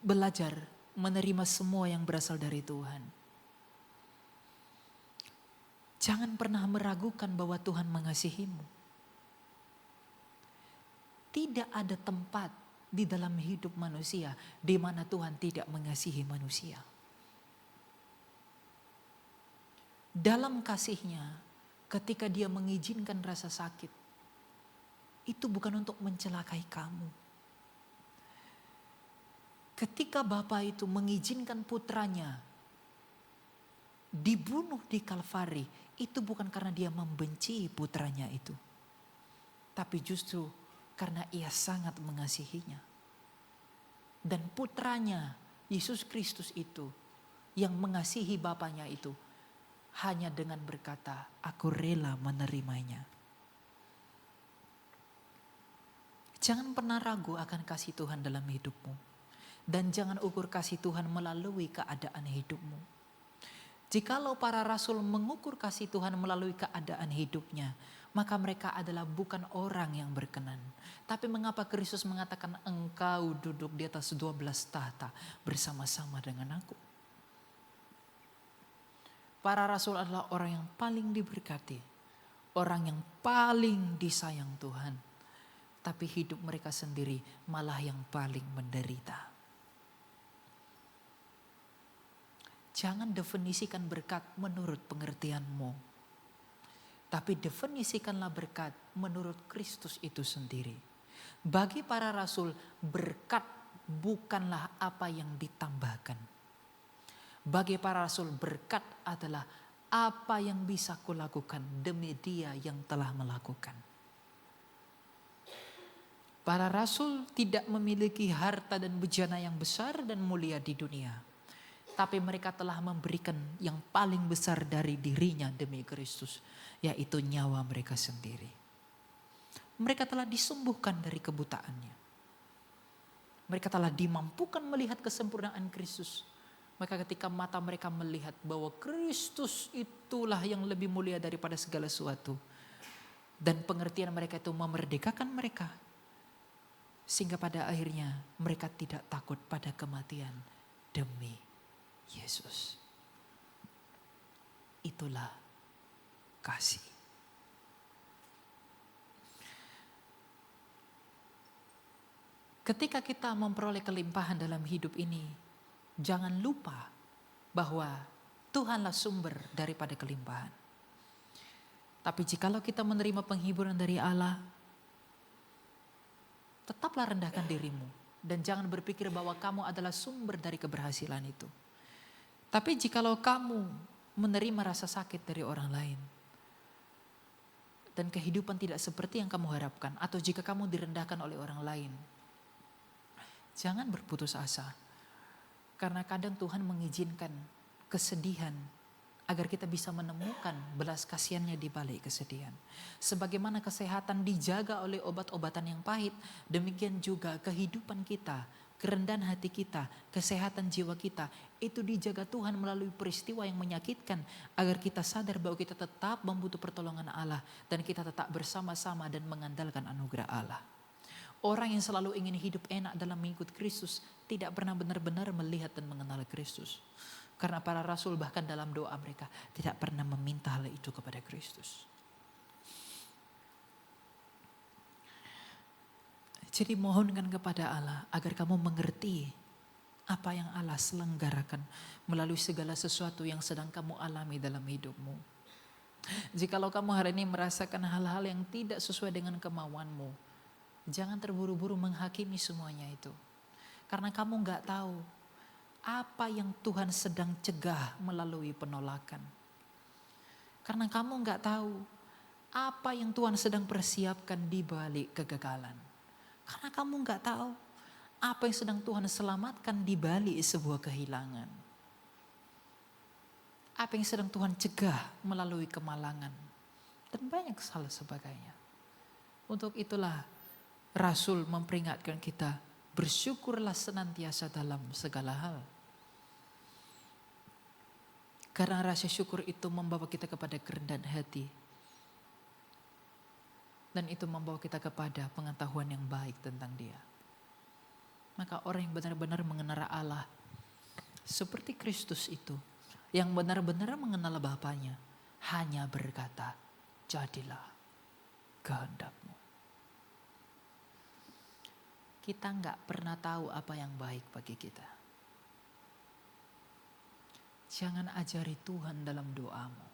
belajar menerima semua yang berasal dari Tuhan. Jangan pernah meragukan bahwa Tuhan mengasihimu. Tidak ada tempat di dalam hidup manusia di mana Tuhan tidak mengasihi manusia. Dalam kasih-Nya, ketika Dia mengizinkan rasa sakit, itu bukan untuk mencelakai kamu. Ketika Bapa itu mengizinkan putranya dibunuh di Kalvari, itu bukan karena Dia membenci putranya itu, tapi justru karena Ia sangat mengasihinya. Dan putranya Yesus Kristus itu yang mengasihi Bapanya itu hanya dengan berkata, aku rela menerimanya. Jangan pernah ragu akan kasih Tuhan dalam hidupmu. Dan jangan ukur kasih Tuhan melalui keadaan hidupmu. Jikalau para rasul mengukur kasih Tuhan melalui keadaan hidupnya, maka mereka adalah bukan orang yang berkenan. Tapi mengapa Kristus mengatakan engkau duduk di atas 12 tahta bersama-sama dengan aku? Para rasul adalah orang yang paling diberkati, orang yang paling disayang Tuhan. Tapi hidup mereka sendiri malah yang paling menderita. Jangan definisikan berkat menurut pengertianmu. Tapi definisikanlah berkat menurut Kristus itu sendiri. Bagi para rasul, berkat bukanlah apa yang ditambahkan. Bagi para rasul, berkat adalah apa yang bisa kulakukan demi Dia yang telah melakukan. Para rasul tidak memiliki harta dan bejana yang besar dan mulia di dunia. Tapi mereka telah memberikan yang paling besar dari dirinya demi Kristus, yaitu nyawa mereka sendiri. Mereka telah disembuhkan dari kebutaannya. Mereka telah dimampukan melihat kesempurnaan Kristus. Maka ketika mata mereka melihat bahwa Kristus itulah yang lebih mulia daripada segala sesuatu. Dan pengertian mereka itu memerdekakan mereka. Sehingga pada akhirnya mereka tidak takut pada kematian demi Yesus. Itulah kasih. Ketika kita memperoleh kelimpahan dalam hidup ini, jangan lupa bahwa Tuhanlah sumber daripada kelimpahan. Tapi jikalau kita menerima penghiburan dari Allah, tetaplah rendahkan dirimu. Dan jangan berpikir bahwa kamu adalah sumber dari keberhasilan itu. Tapi jikalau kamu menerima rasa sakit dari orang lain, dan kehidupan tidak seperti yang kamu harapkan, atau jika kamu direndahkan oleh orang lain, jangan berputus asa. Karena kadang Tuhan mengizinkan kesedihan agar kita bisa menemukan belas kasihannya di balik kesedihan. Sebagaimana kesehatan dijaga oleh obat-obatan yang pahit, demikian juga kehidupan kita, kerendahan hati kita, kesehatan jiwa kita, itu dijaga Tuhan melalui peristiwa yang menyakitkan agar kita sadar bahwa kita tetap membutuhkan pertolongan Allah dan kita tetap bersama-sama dan mengandalkan anugerah Allah. Orang yang selalu ingin hidup enak dalam mengikut Kristus tidak pernah benar-benar melihat dan mengenal Kristus. Karena para rasul bahkan dalam doa mereka tidak pernah meminta hal itu kepada Kristus. Jadi mohonkan kepada Allah agar kamu mengerti apa yang Allah selenggarakan melalui segala sesuatu yang sedang kamu alami dalam hidupmu. Jikalau kamu hari ini merasakan hal-hal yang tidak sesuai dengan kemauanmu, jangan terburu-buru menghakimi semuanya itu. Karena kamu gak tahu apa yang Tuhan sedang cegah melalui penolakan. Karena kamu gak tahu apa yang Tuhan sedang persiapkan di balik kegagalan. Karena kamu gak tahu apa yang sedang Tuhan selamatkan di balik sebuah kehilangan. Apa yang sedang Tuhan cegah melalui kemalangan. dan banyak hal sebagainya. Untuk itulah Rasul memperingatkan kita, bersyukurlah senantiasa dalam segala hal. Karena rasa syukur itu membawa kita kepada kerendahan hati. Dan itu membawa kita kepada pengetahuan yang baik tentang Dia. Maka orang yang benar-benar mengenal Allah seperti Kristus itu, yang benar-benar mengenal Bapanya, hanya berkata, jadilah kehendak-Mu. Kita nggak pernah tahu apa yang baik bagi kita. Jangan ajari Tuhan dalam doamu.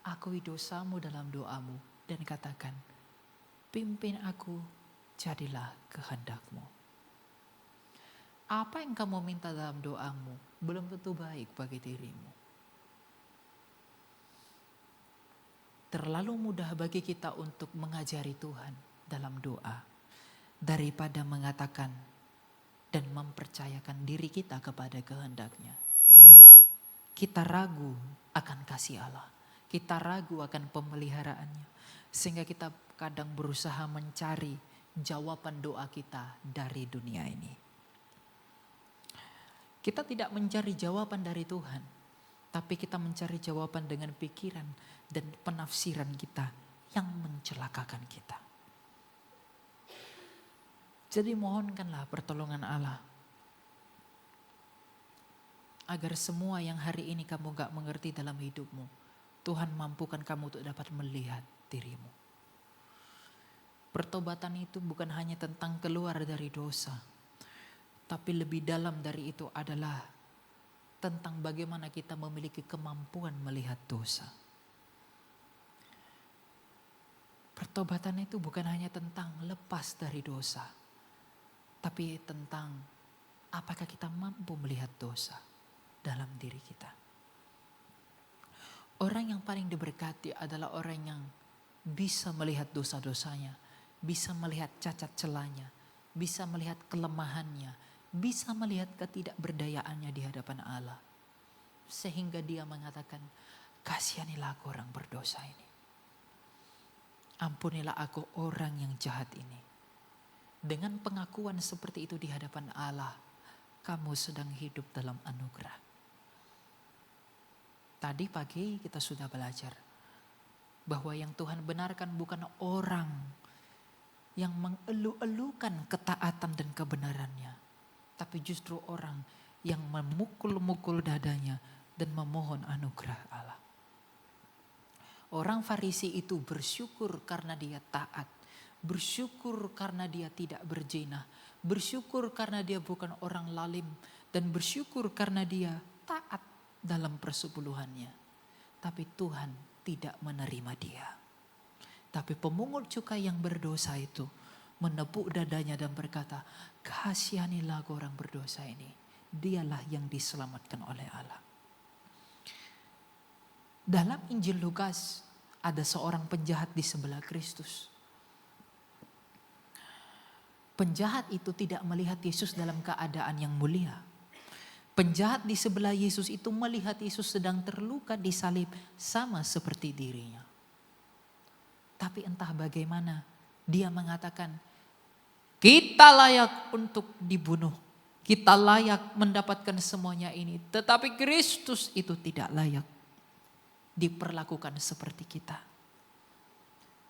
Akui dosamu dalam doamu dan katakan, pimpin aku, jadilah kehendak-Mu. Apa yang kamu minta dalam doamu belum tentu baik bagi dirimu. Terlalu mudah bagi kita untuk mengajari Tuhan dalam doa daripada mengatakan dan mempercayakan diri kita kepada kehendak-Nya. Kita ragu akan kasih Allah. Kita ragu akan pemeliharaannya. Sehingga kita kadang berusaha mencari jawaban doa kita dari dunia ini. Kita tidak mencari jawaban dari Tuhan. Tapi kita mencari jawaban dengan pikiran dan penafsiran kita yang mencelakakan kita. Jadi mohonkanlah pertolongan Allah. Agar semua yang hari ini kamu gak mengerti dalam hidupmu, Tuhan mampukan kamu untuk dapat melihat dirimu. Pertobatan itu bukan hanya tentang keluar dari dosa. Tapi lebih dalam dari itu adalah tentang bagaimana kita memiliki kemampuan melihat dosa. Pertobatan itu bukan hanya tentang lepas dari dosa. Tapi tentang apakah kita mampu melihat dosa dalam diri kita. Orang yang paling diberkati adalah orang yang bisa melihat dosa-dosanya, bisa melihat cacat celanya, bisa melihat kelemahannya, bisa melihat ketidakberdayaannya di hadapan Allah. Sehingga dia mengatakan, kasihanilah aku orang berdosa ini. Ampunilah aku orang yang jahat ini. Dengan pengakuan seperti itu di hadapan Allah, kamu sedang hidup dalam anugerah. Tadi pagi kita sudah belajar bahwa yang Tuhan benarkan bukan orang yang mengeluh-elukan ketaatan dan kebenarannya. Tapi justru orang yang memukul-mukul dadanya dan memohon anugerah Allah. Orang Farisi itu bersyukur karena dia taat. Bersyukur karena dia tidak berzina. Bersyukur karena dia bukan orang lalim. Dan bersyukur karena dia taat dalam persepuluhannya. Tapi Tuhan tidak menerima dia. Tapi pemungut cukai yang berdosa itu menepuk dadanya dan berkata, kasihanilah orang berdosa ini. Dialah yang diselamatkan oleh Allah. Dalam Injil Lukas ada seorang penjahat di sebelah Kristus. Penjahat itu tidak melihat Yesus dalam keadaan yang mulia. Penjahat di sebelah Yesus itu melihat Yesus sedang terluka di salib sama seperti dirinya. Tapi entah bagaimana dia mengatakan, kita layak untuk dibunuh. Kita layak mendapatkan semuanya ini. Tetapi Kristus itu tidak layak diperlakukan seperti kita.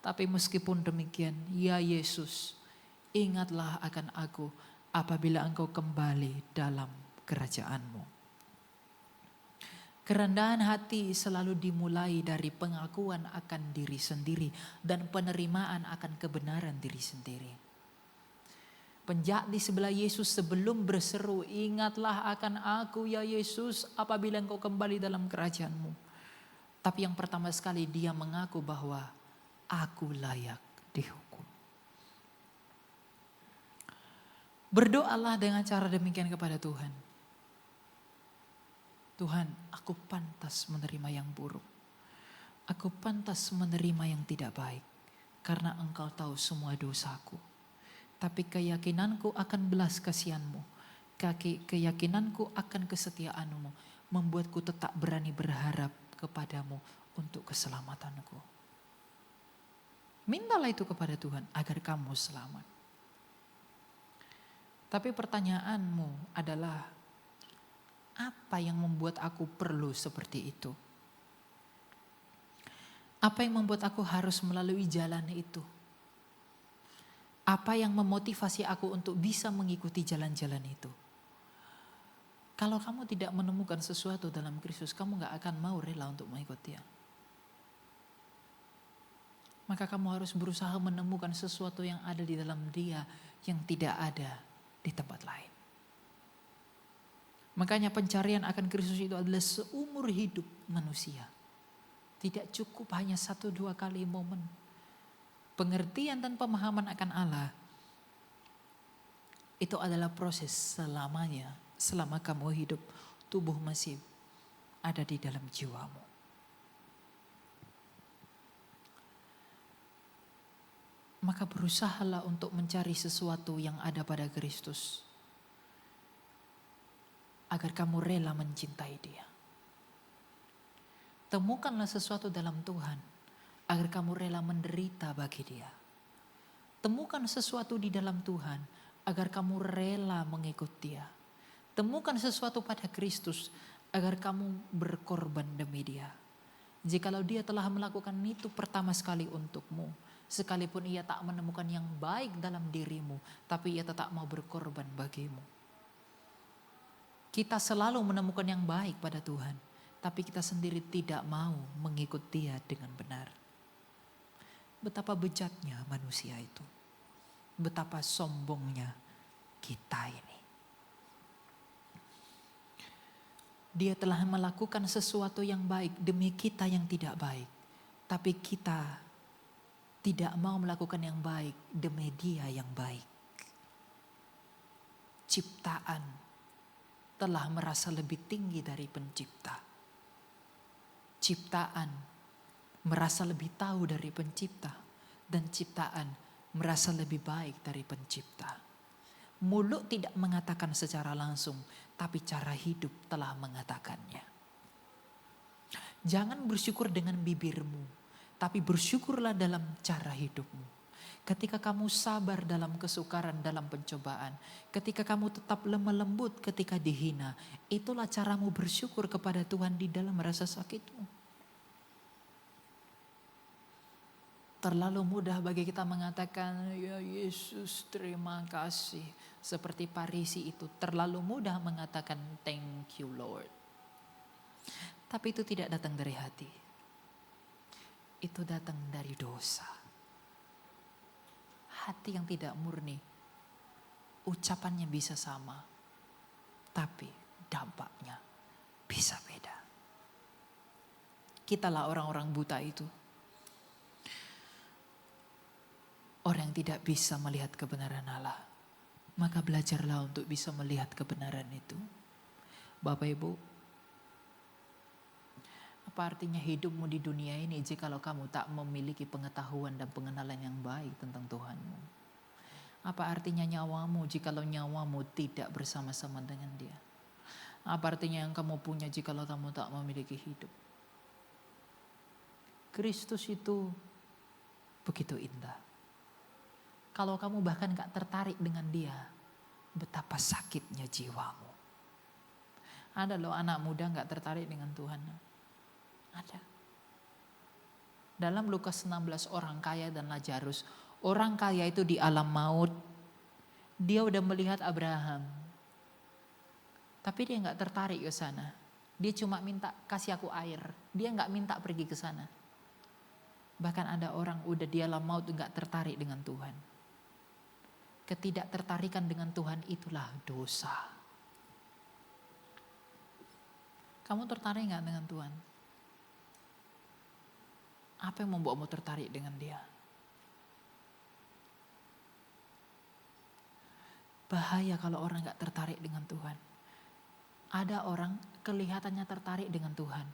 Tapi meskipun demikian, ya Yesus, ingatlah akan aku apabila engkau kembali dalam kerajaanmu. Kerendahan hati selalu dimulai dari pengakuan akan diri sendiri dan penerimaan akan kebenaran diri sendiri. Penjahat di sebelah Yesus sebelum berseru, ingatlah akan aku ya Yesus apabila engkau kembali dalam kerajaanmu. Tapi yang pertama sekali dia mengaku bahwa aku layak dihukum. Berdoalah dengan cara demikian kepada Tuhan. Tuhan, aku pantas menerima yang buruk. Aku pantas menerima yang tidak baik. Karena engkau tahu semua dosaku. Tapi keyakinanku akan belas kasihanmu. Keyakinanku akan kesetiaanmu. Membuatku tetap berani berharap kepadamu untuk keselamatanku. Mintalah itu kepada Tuhan agar kamu selamat. Tapi pertanyaanmu adalah, apa yang membuat aku perlu seperti itu? Apa yang membuat aku harus melalui jalan itu? Apa yang memotivasi aku untuk bisa mengikuti jalan-jalan itu? Kalau kamu tidak menemukan sesuatu dalam Kristus, kamu gak akan mau rela untuk mengikut Dia. Maka kamu harus berusaha menemukan sesuatu yang ada di dalam Dia yang tidak ada di tempat lain. Makanya pencarian akan Kristus itu adalah seumur hidup manusia. Tidak cukup hanya 1-2 kali momen. Pengertian dan pemahaman akan Allah itu adalah proses selamanya. Selama kamu hidup, tubuh masih ada di dalam jiwamu. Maka berusahalah untuk mencari sesuatu yang ada pada Kristus. Agar kamu rela mencintai Dia. Temukanlah sesuatu dalam Tuhan. Agar kamu rela menderita bagi Dia. Temukan sesuatu di dalam Tuhan. Agar kamu rela mengikut Dia. Temukan sesuatu pada Kristus. Agar kamu berkorban demi Dia. Jikalau Dia telah melakukan itu pertama sekali untukmu. Sekalipun ia tak menemukan yang baik dalam dirimu, tapi ia tetap mau berkorban bagimu. Kita selalu menemukan yang baik pada Tuhan, tapi kita sendiri tidak mau mengikut Dia dengan benar. Betapa bejatnya manusia itu. Betapa sombongnya kita ini. Dia telah melakukan sesuatu yang baik demi kita yang tidak baik, tapi kita tidak mau melakukan yang baik demi Dia yang baik. Ciptaan telah merasa lebih tinggi dari pencipta. Ciptaan merasa lebih tahu dari pencipta. Dan ciptaan merasa lebih baik dari pencipta. Mulut tidak mengatakan secara langsung, tapi cara hidup telah mengatakannya. Jangan bersyukur dengan bibirmu, tapi bersyukurlah dalam cara hidupmu. Ketika kamu sabar dalam kesukaran, dalam pencobaan. Ketika kamu tetap lemah lembut ketika dihina. Itulah caramu bersyukur kepada Tuhan di dalam rasa sakitmu. Terlalu mudah bagi kita mengatakan, ya Yesus terima kasih. Seperti Farisi itu terlalu mudah mengatakan thank you Lord. Tapi itu tidak datang dari hati. Itu datang dari dosa. Hati yang tidak murni, ucapannya bisa sama, tapi dampaknya bisa beda. Kitalah orang-orang buta itu. Orang yang tidak bisa melihat kebenaran Allah. Maka belajarlah untuk bisa melihat kebenaran itu. Bapak Ibu, apa artinya hidupmu di dunia ini jikalau kamu tak memiliki pengetahuan dan pengenalan yang baik tentang Tuhanmu? Apa artinya nyawamu jikalau nyawamu tidak bersama-sama dengan Dia? Apa artinya yang kamu punya jikalau kamu tak memiliki hidup? Kristus itu begitu indah. Kalau kamu bahkan gak tertarik dengan Dia, betapa sakitnya jiwamu. Ada loh anak muda gak tertarik dengan Tuhan. Ada. Dalam Lukas 16 orang kaya dan Lazarus. Orang kaya itu di alam maut. Dia udah melihat Abraham. Tapi dia gak tertarik ke sana. Dia cuma minta kasih aku air. Dia gak minta pergi ke sana. Bahkan ada orang udah di alam maut gak tertarik dengan Tuhan. Ketidaktertarikan dengan Tuhan itulah dosa. Kamu tertarik gak dengan Tuhan? Apa yang membuatmu tertarik dengan Dia? Bahaya kalau orang gak tertarik dengan Tuhan. Ada orang kelihatannya tertarik dengan Tuhan.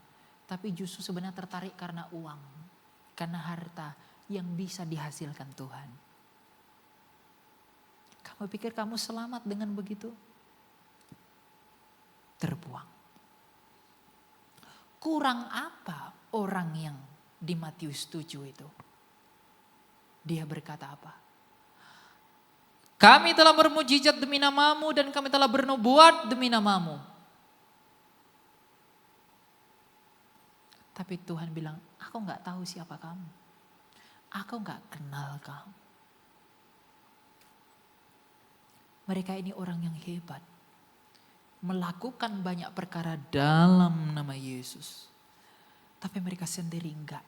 Tapi justru sebenarnya tertarik karena uang. Karena harta yang bisa dihasilkan Tuhan. Kamu pikir kamu selamat dengan begitu? Terbuang. Kurang apa orang yang di Matius 7 itu. Dia berkata apa? Kami telah bermujizat demi namamu dan kami telah bernubuat demi namamu. Tapi Tuhan bilang, aku gak tahu siapa kamu. Aku gak kenal kamu. Mereka ini orang yang hebat. Melakukan banyak perkara dalam nama Yesus. Tapi mereka sendiri enggak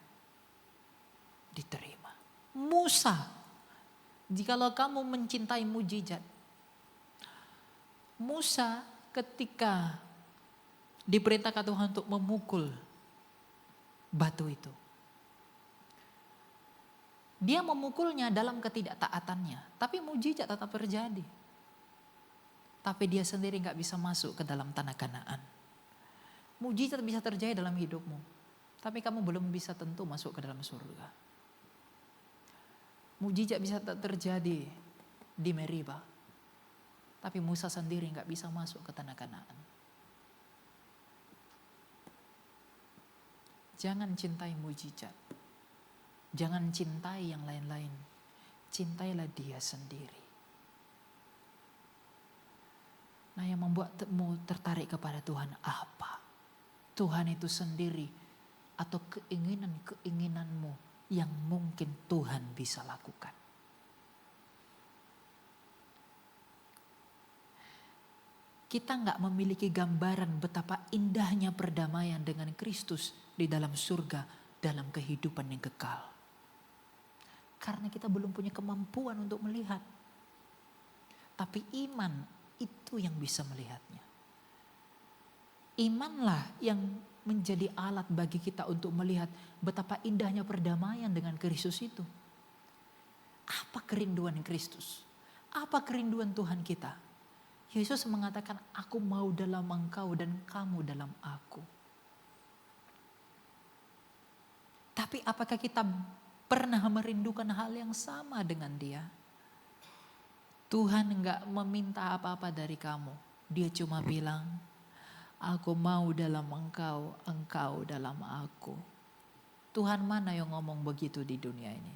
diterima. Musa, jikalau kamu mencintai mujizat. Musa ketika diperintahkan Tuhan untuk memukul batu itu. Dia memukulnya dalam ketidaktaatannya. Tapi mujizat tetap terjadi. Tapi dia sendiri gak bisa masuk ke dalam tanah Kanaan. Mujizat bisa terjadi dalam hidupmu. Tapi kamu belum bisa tentu masuk ke dalam surga. Mujizat bisa terjadi di Meriba. Tapi Musa sendiri gak bisa masuk ke tanah Kanaan. Jangan cintai mujizat. Jangan cintai yang lain-lain. Cintailah dia sendiri. Nah, yang membuatmu tertarik kepada Tuhan apa? Tuhan itu sendiri atau keinginan-keinginanmu yang mungkin Tuhan bisa lakukan. Kita nggak memiliki gambaran betapa indahnya perdamaian dengan Kristus di dalam surga dalam kehidupan yang kekal. Karena kita belum punya kemampuan untuk melihat. Tapi iman itu yang bisa melihatnya. Imanlah yang menjadi alat bagi kita untuk melihat betapa indahnya perdamaian dengan Kristus itu. Apa kerinduan Kristus? Apa kerinduan Tuhan kita? Yesus mengatakan, aku mau dalam engkau dan kamu dalam aku. Tapi apakah kita pernah merindukan hal yang sama dengan dia? Tuhan enggak meminta apa-apa dari kamu. Dia cuma bilang, aku mau dalam engkau, engkau dalam aku. Tuhan mana yang ngomong begitu di dunia ini?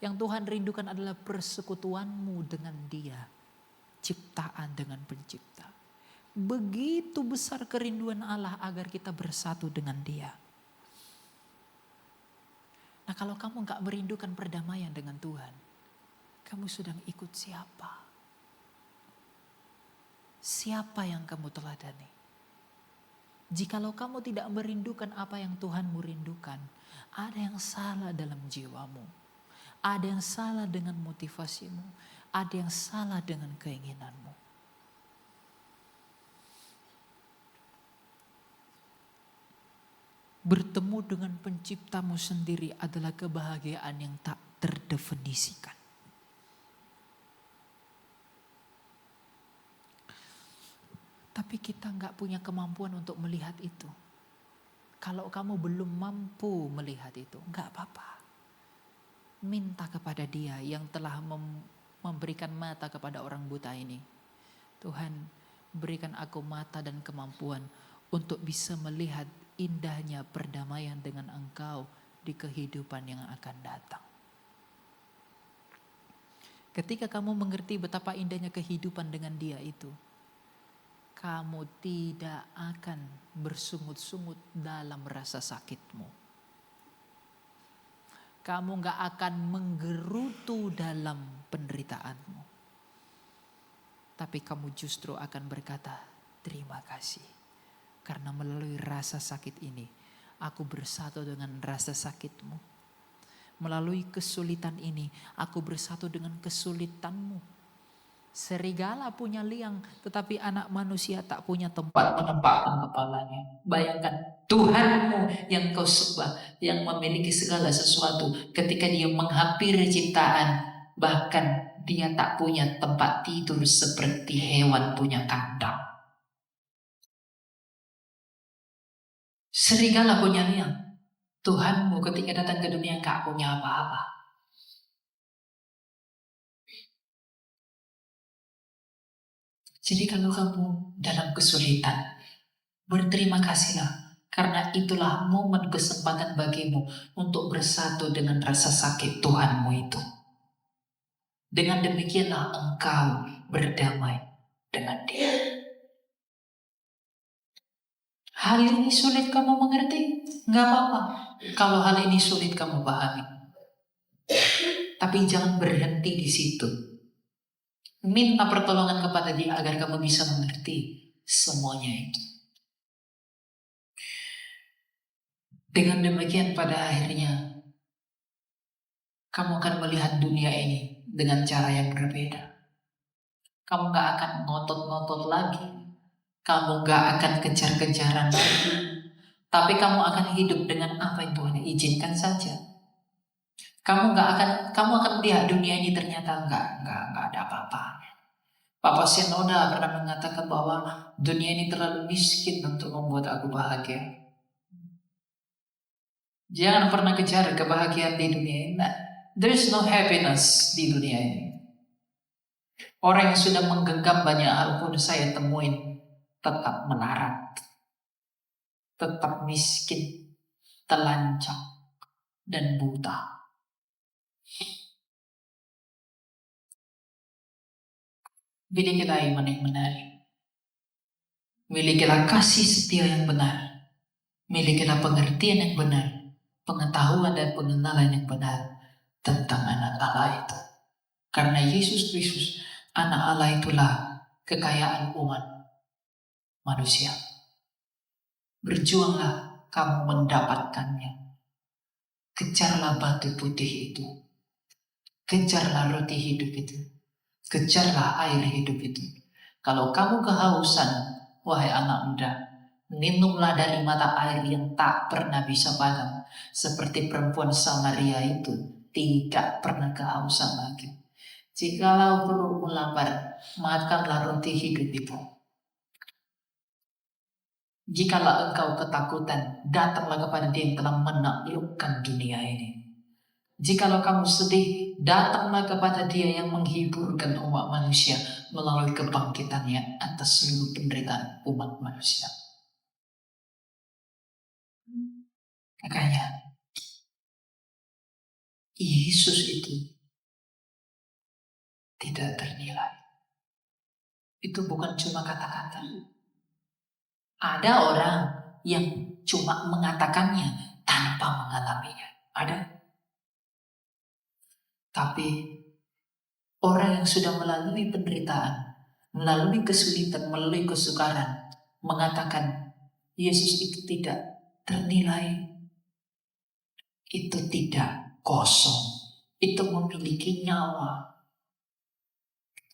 Yang Tuhan rindukan adalah persekutuanmu dengan dia. Ciptaan dengan pencipta. Begitu besar kerinduan Allah agar kita bersatu dengan dia. Nah, kalau kamu gak merindukan perdamaian dengan Tuhan, kamu sedang ikut siapa? Siapa yang kamu teladani? Jikalau kamu tidak merindukan apa yang Tuhanmu rindukan, ada yang salah dalam jiwamu. Ada yang salah dengan motivasimu. Ada yang salah dengan keinginanmu. Bertemu dengan penciptamu sendiri adalah kebahagiaan yang tak terdefinisikan. Tapi kita gak punya kemampuan untuk melihat itu. Kalau kamu belum mampu melihat itu, gak apa-apa. Minta kepada dia yang telah memberikan mata kepada orang buta ini. Tuhan, berikan aku mata dan kemampuan untuk bisa melihat indahnya perdamaian dengan engkau di kehidupan yang akan datang. Ketika kamu mengerti betapa indahnya kehidupan dengan dia itu, kamu tidak akan bersungut-sungut dalam rasa sakitmu. Kamu gak akan menggerutu dalam penderitaanmu. Tapi kamu justru akan berkata, terima kasih. Karena melalui rasa sakit ini, aku bersatu dengan rasa sakitmu. Melalui kesulitan ini, aku bersatu dengan kesulitanmu. Serigala punya liang, tetapi anak manusia tak punya tempat menempatkan kepalanya. Bayangkan Tuhanmu yang kau sembah, yang memiliki segala sesuatu, ketika dia menghampiri ciptaan, bahkan dia tak punya tempat tidur seperti hewan punya kandang. Serigala punya liang. Tuhanmu ketika datang ke dunia gak punya apa-apa. Jadi kalau kamu dalam kesulitan, berterima kasihlah Karena itulah momen kesempatan bagimu untuk bersatu dengan rasa sakit Tuhanmu itu. Dengan demikianlah engkau berdamai dengan Dia. Hal ini sulit kamu mengerti? Nggak apa-apa. Kalau hal ini sulit kamu pahami. Tapi jangan berhenti di situ. Minta pertolongan kepada Dia agar kamu bisa mengerti semuanya itu. Dengan demikian pada akhirnya kamu akan melihat dunia ini dengan cara yang berbeda. Kamu gak akan ngotot-ngotot lagi. Kamu gak akan kejar-kejaran lagi. Tapi kamu akan hidup dengan apa yang Tuhan izinkan saja. Kamu akan melihat dunia ini ternyata nggak ada apa-apa. Papa Senoda pernah mengatakan bahwa dunia ini terlalu miskin untuk membuat aku bahagia. Jangan pernah kejar kebahagiaan di dunia ini. There is no happiness di dunia ini. Orang yang sudah menggenggam banyak hal pun saya temuin tetap melarat, tetap miskin, telanjang, dan buta. Milikilah iman yang benar. Milikilah kasih setia yang benar. Milikilah pengertian yang benar, pengetahuan dan pengenalan yang benar tentang anak Allah itu. Karena Yesus Kristus, anak Allah itulah kekayaan umat manusia. Berjuanglah kamu mendapatkannya. Kejarlah batu putih itu. Kejarlah roti hidup itu. Kejarlah air hidup itu. Kalau kamu kehausan, wahai anak muda, minumlah dari mata air yang tak pernah bisa padam. Seperti perempuan Samaria itu tidak pernah kehausan lagi. Jikalau perutmu lapar, makanlah roti hidup itu. Jikalau engkau ketakutan, datanglah kepada Dia yang telah menaklukkan dunia ini. Jikalau kamu sedih, datanglah kepada Dia yang menghiburkan umat manusia melalui kebangkitannya atas seluruh penderitaan umat manusia. Makanya Yesus itu tidak ternilai. Itu bukan cuma kata-kata. Ada orang yang cuma mengatakannya tanpa mengalaminya. Ada. Tapi orang yang sudah melalui penderitaan, melalui kesulitan, melalui kesukaran, mengatakan Yesus itu tidak ternilai. Itu tidak kosong. Itu memiliki nyawa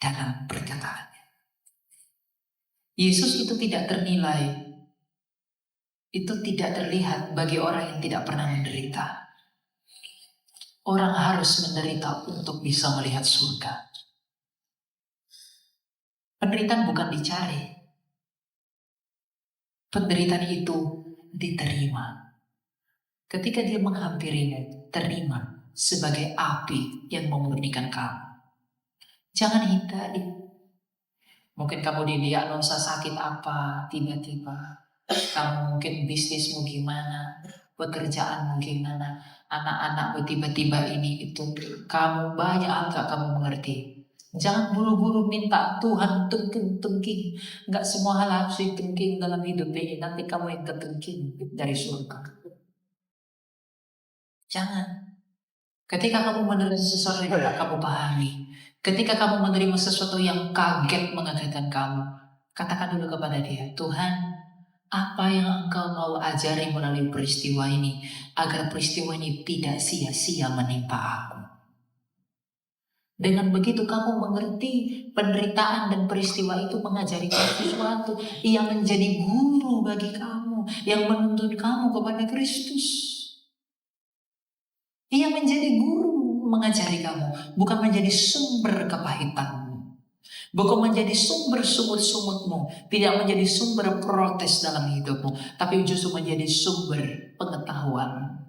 dalam perkataannya. Yesus itu tidak ternilai. Itu tidak terlihat bagi orang yang tidak pernah menderita. Orang harus menderita untuk bisa melihat surga. Penderitaan bukan dicari. Penderitaan itu diterima. Ketika dia menghampirinya, terima sebagai api yang memurnikan kamu. Jangan hindari. Mungkin kamu didiagnosa sakit apa, tiba-tiba. Kamu mungkin bisnismu gimana, pekerjaanmu gimana, anak-anakmu tiba-tiba ini itu. Kamu banyak hal gak kamu mengerti. Jangan buru-buru minta Tuhan tengking. Gak semua hal harus ditengking dalam hidup ini. Nanti kamu yang ketengking dari surga. Jangan. Ketika kamu menerima sesuatu yang tidak kamu pahami, ketika kamu menerima sesuatu yang mengagetkan kamu, katakan dulu kepada Dia, Tuhan, apa yang Engkau mau ajari melalui peristiwa ini, agar peristiwa ini tidak sia-sia menimpa aku. Dengan begitu kamu mengerti penderitaan dan peristiwa itu mengajari kamu sesuatu yang menjadi guru bagi kamu, yang menuntun kamu kepada Kristus. Ia menjadi guru mengajari kamu, bukan menjadi sumber kepahitanmu, bukan menjadi sumber sumut-sumutmu, tidak menjadi sumber protes dalam hidupmu, tapi justru menjadi sumber pengetahuan.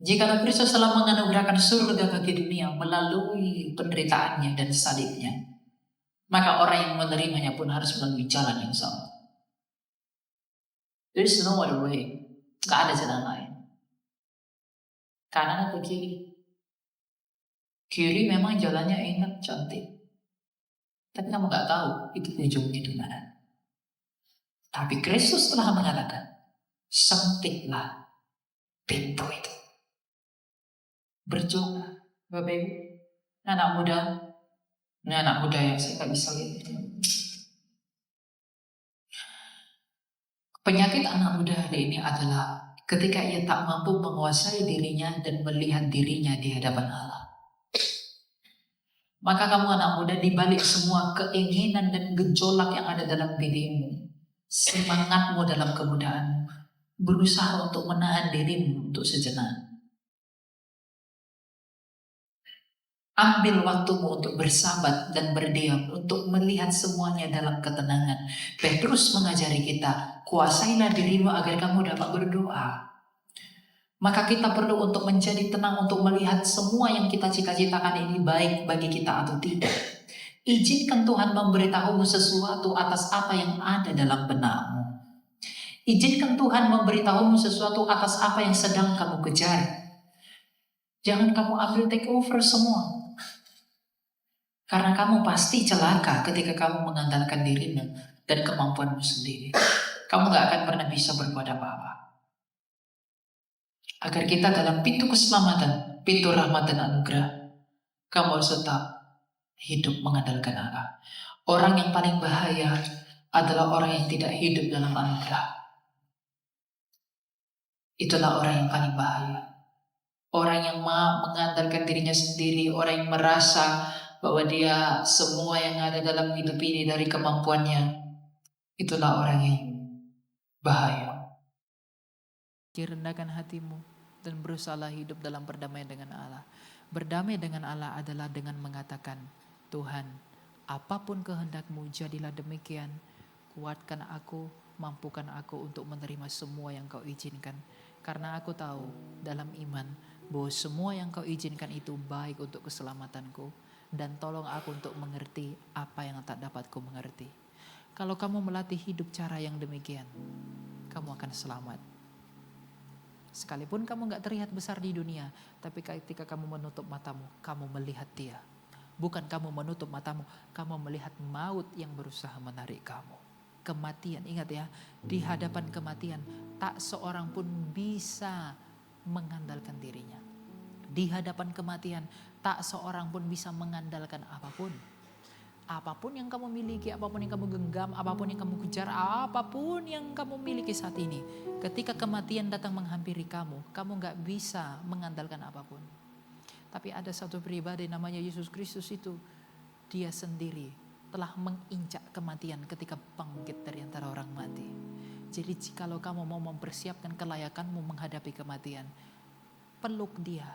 Jika Kristus telah menganugerahkan surga bagi dunia melalui penderitaannya dan salibnya, maka orang yang menerimanya pun harus melalui jalan yang sama. There is no other way. Gak ada jalan lain. Kanan atau kiri? Kiri memang jalannya enak, cantik. Tapi kamu gak tahu itu ujungnya di mana. Tapi Kristus telah mengatakan, sempitlah pintu itu. Berjuanglah, Bapak Ibu. Anak muda, ini anak muda yang saya gak bisa lihat itu. Penyakit anak muda hari ini adalah ketika ia tak mampu menguasai dirinya dan melihat dirinya di hadapan Allah. Maka kamu anak muda, di balik semua keinginan dan gejolak yang ada dalam dirimu, semangatmu dalam kemudahanmu, berusaha untuk menahan dirimu untuk sejenak. Ambil waktumu untuk bersabat dan berdiam, untuk melihat semuanya dalam ketenangan. Petrus mengajari kita, kuasailah dirimu agar kamu dapat berdoa. Maka kita perlu untuk menjadi tenang, untuk melihat semua yang kita cita-citakan ini baik bagi kita atau tidak. Izinkan Tuhan memberitahumu sesuatu atas apa yang ada dalam benakmu. Izinkan Tuhan memberitahumu sesuatu atas apa yang sedang kamu kejar. Jangan kamu ambil take over semua. Karena kamu pasti celaka ketika kamu mengandalkan dirimu dan kemampuanmu sendiri. Kamu gak akan pernah bisa berbuat apa-apa. Agar kita dalam pintu keselamatan, pintu rahmat dan anugerah, kamu harus tetap hidup mengandalkan Allah. Orang yang paling bahaya adalah orang yang tidak hidup dalam anugerah. Itulah orang yang paling bahaya. Orang yang mengandalkan dirinya sendiri, orang yang merasa bahwa dia semua yang ada dalam hidup ini dari kemampuannya, itulah orang yang bahaya. Rendahkan hatimu dan berusahalah hidup dalam perdamaian dengan Allah. Berdamai dengan Allah adalah dengan mengatakan, Tuhan, apapun kehendakmu jadilah demikian. Kuatkan aku, mampukan aku untuk menerima semua yang kau izinkan. Karena aku tahu dalam iman bahwa semua yang kau izinkan itu baik untuk keselamatanku. Dan tolong aku untuk mengerti apa yang tak dapat ku mengerti. Kalau kamu melatih hidup cara yang demikian, kamu akan selamat. Sekalipun kamu gak terlihat besar di dunia, tapi ketika kamu menutup matamu, kamu melihat Dia. Bukan kamu menutup matamu, kamu melihat maut yang berusaha menarik kamu. Kematian, ingat ya, di hadapan kematian tak seorang pun bisa mengandalkan dirinya. Di hadapan kematian tak seorang pun bisa mengandalkan apapun. Apapun yang kamu miliki, apapun yang kamu genggam, apapun yang kamu kejar, apapun yang kamu miliki saat ini. Ketika kematian datang menghampiri kamu gak bisa mengandalkan apapun. Tapi ada satu pribadi namanya Yesus Kristus itu. Dia sendiri telah menginjak kematian ketika bangkit dari antara orang mati. Jadi jikalau kamu mau mempersiapkan kelayakanmu menghadapi kematian, peluk Dia,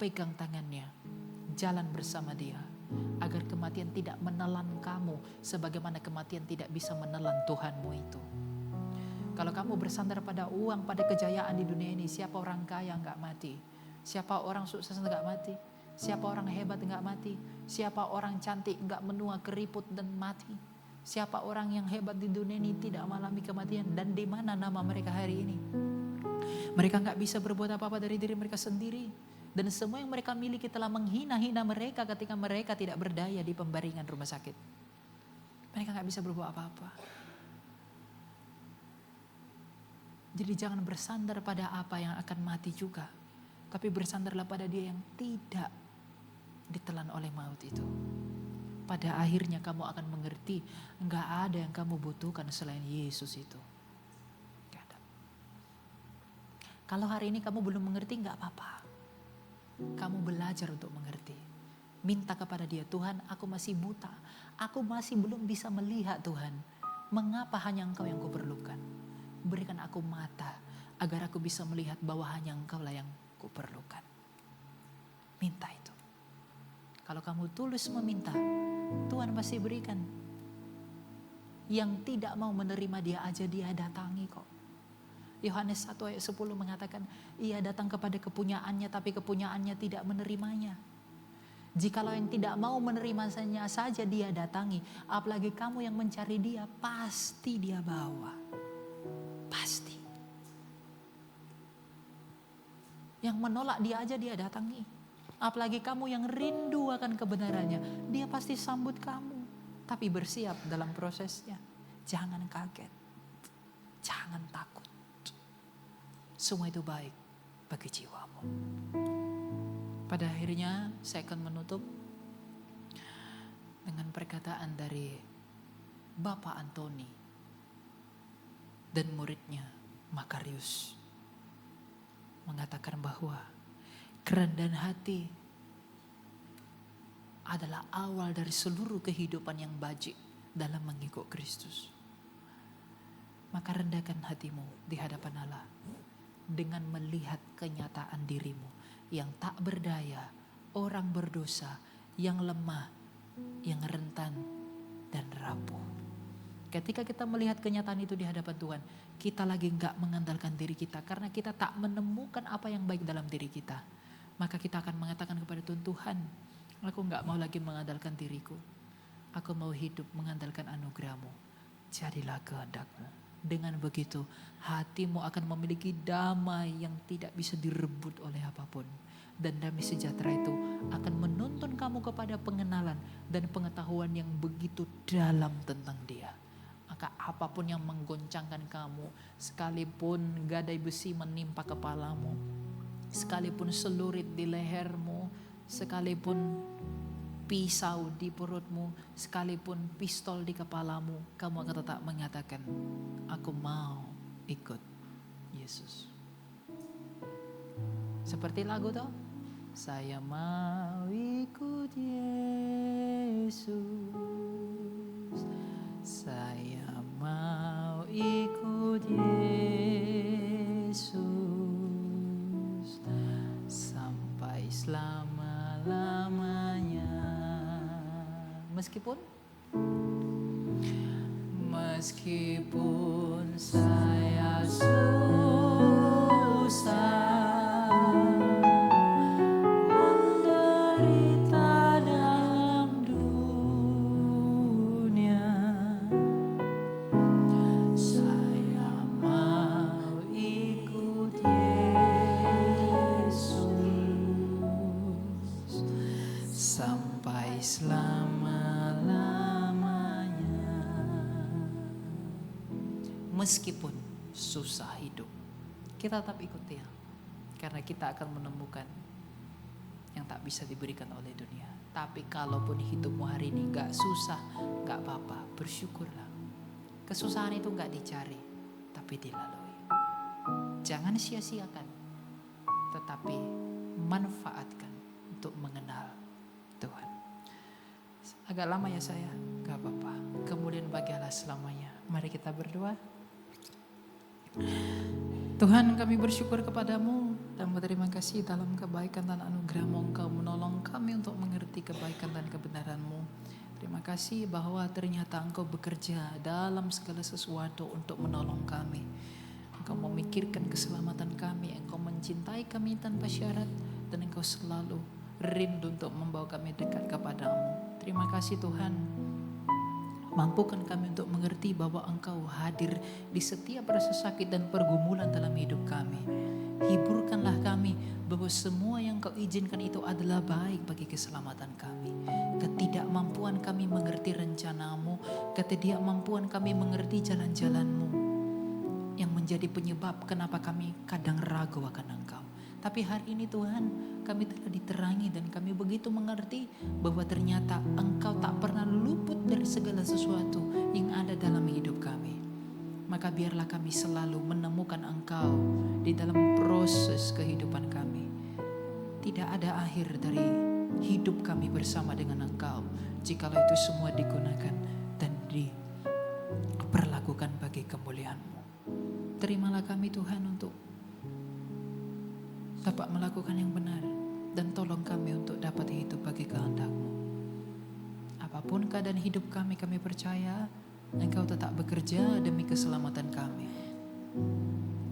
pegang tangannya, jalan bersama Dia. Agar kematian tidak menelan kamu sebagaimana kematian tidak bisa menelan Tuhanmu itu. Kalau kamu bersandar pada uang, pada kejayaan di dunia ini, siapa orang kaya enggak mati? Siapa orang sukses enggak mati? Siapa orang hebat enggak mati? Siapa orang cantik enggak menua keriput dan mati? Siapa orang yang hebat di dunia ini tidak mengalami kematian? Dan di mana nama mereka hari ini? Mereka enggak bisa berbuat apa-apa dari diri mereka sendiri. Dan semua yang mereka miliki telah menghina-hina mereka ketika mereka tidak berdaya di pembaringan rumah sakit. Mereka gak bisa berbuat apa-apa. Jadi jangan bersandar pada apa yang akan mati juga. Tapi bersandarlah pada Dia yang tidak ditelan oleh maut itu. Pada akhirnya kamu akan mengerti gak ada yang kamu butuhkan selain Yesus itu. Gak ada. Kalau hari ini kamu belum mengerti gak apa-apa. Kamu belajar untuk mengerti. Minta kepada Dia, Tuhan aku masih buta. Aku masih belum bisa melihat Tuhan. Mengapa hanya Engkau yang kuperlukan? Berikan aku mata agar aku bisa melihat bahwa hanya Engkau lah yang kuperlukan. Minta itu. Kalau kamu tulus meminta, Tuhan pasti berikan. Yang tidak mau menerima Dia aja Dia datangi kok. Yohanes 1 ayat 10 mengatakan, ia datang kepada kepunyaannya tapi kepunyaannya tidak menerimanya. Jikalau yang tidak mau menerimanya saja Dia datangi, apalagi kamu yang mencari Dia, pasti Dia bawa. Pasti. Yang menolak dia aja dia datangi. Apalagi kamu yang rindu akan kebenarannya, dia pasti sambut kamu. Tapi bersiap dalam prosesnya. Jangan kaget. Jangan takut. Semua itu baik bagi jiwamu. Pada akhirnya saya akan menutup dengan perkataan dari Bapak Antoni dan muridnya Makarius. Mengatakan bahwa kerendahan hati adalah awal dari seluruh kehidupan yang bajik dalam mengikut Kristus. Maka rendahkan hatimu di hadapan Allah dengan melihat kenyataan dirimu yang tak berdaya, orang berdosa, yang lemah, yang rentan dan rapuh. Ketika kita melihat kenyataan itu di hadapan Tuhan, kita lagi gak mengandalkan diri kita karena kita tak menemukan apa yang baik dalam diri kita. Maka kita akan mengatakan kepada Tuhan, Tuhan, aku gak mau lagi mengandalkan diriku. Aku mau hidup mengandalkan anugerah-Mu. Jadilah kehendak-Mu. Dengan begitu, hatimu akan memiliki damai yang tidak bisa direbut oleh apapun. Dan damai sejahtera itu akan menuntun kamu kepada pengenalan dan pengetahuan yang begitu dalam tentang Dia. Maka apapun yang menggoncangkan kamu, sekalipun gadai besi menimpa kepalamu, sekalipun celurit di lehermu, sekalipun pisau di perutmu, sekalipun pistol di kepalamu, kamu akan tetap mengatakan, aku mau ikut Yesus. Seperti lagu toh, saya mau ikut Yesus, saya mau ikut Yesus sampai selama-lamanya. Meskipun saya susah menderita dalam dunia, saya mau ikut Yesus sampai selama-lamanya. Meskipun susah hidup, kita tetap ikut Dia, karena kita akan menemukan yang tak bisa diberikan oleh dunia. Tapi kalaupun hidupmu hari ini gak susah, gak apa-apa, bersyukurlah. Kesusahan itu gak dicari, tapi dilalui. Jangan sia-siakan, tetapi manfaatkan untuk mengenal Tuhan. Agak lama ya saya, gak apa-apa. Kemudian bagi Allah selamanya. Mari kita berdoa. Tuhan, kami bersyukur kepadamu dan berterima kasih dalam kebaikan dan anugerah-Mu. Engkau menolong kami untuk mengerti kebaikan dan kebenaran-Mu. Terima kasih bahwa ternyata Engkau bekerja dalam segala sesuatu untuk menolong kami. Engkau memikirkan keselamatan kami, Engkau mencintai kami tanpa syarat, dan Engkau selalu rindu untuk membawa kami dekat kepadamu. Terima kasih Tuhan. Mampukan kami untuk mengerti bahwa Engkau hadir di setiap rasa sakit dan pergumulan dalam hidup kami. Hiburkanlah kami bahwa semua yang Kau izinkan itu adalah baik bagi keselamatan kami. Ketidakmampuan kami mengerti rencana-Mu, ketidakmampuan kami mengerti jalan-jalan-Mu yang menjadi penyebab kenapa kami kadang ragu akan Engkau. Tapi hari ini Tuhan, kami telah diterangi dan kami begitu mengerti bahwa ternyata Engkau tak pernah luput dari segala sesuatu yang ada dalam hidup kami. Maka biarlah kami selalu menemukan Engkau di dalam proses kehidupan kami. Tidak ada akhir dari hidup kami bersama dengan Engkau, jikalau itu semua digunakan dan diperlakukan bagi kemuliaan-Mu. Terimalah kami Tuhan untuk dapat melakukan yang benar, dan tolong kami untuk dapat hidup bagi kehendak-Mu. Apapun keadaan hidup kami, kami percaya Engkau tetap bekerja demi keselamatan kami.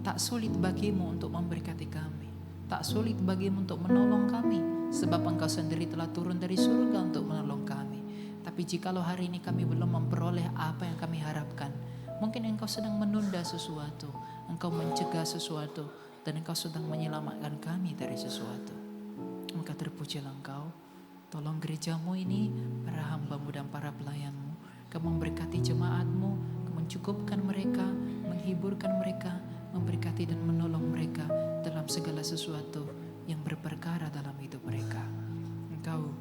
Tak sulit bagimu untuk memberkati kami, tak sulit bagimu untuk menolong kami, sebab Engkau sendiri telah turun dari surga untuk menolong kami. Tapi jikalau hari ini kami belum memperoleh apa yang kami harapkan, mungkin Engkau sedang menunda sesuatu, Engkau mencegah sesuatu. dan Engkau sedang menyelamatkan kami dari sesuatu. Maka terpujilah Engkau. Tolong gerejamu ini, para hambamu dan para pelayanmu. Kau memberkati jemaatmu, Kau mencukupkan mereka, menghiburkan mereka, memberkati dan menolong mereka dalam segala sesuatu yang berperkara dalam hidup mereka. Engkau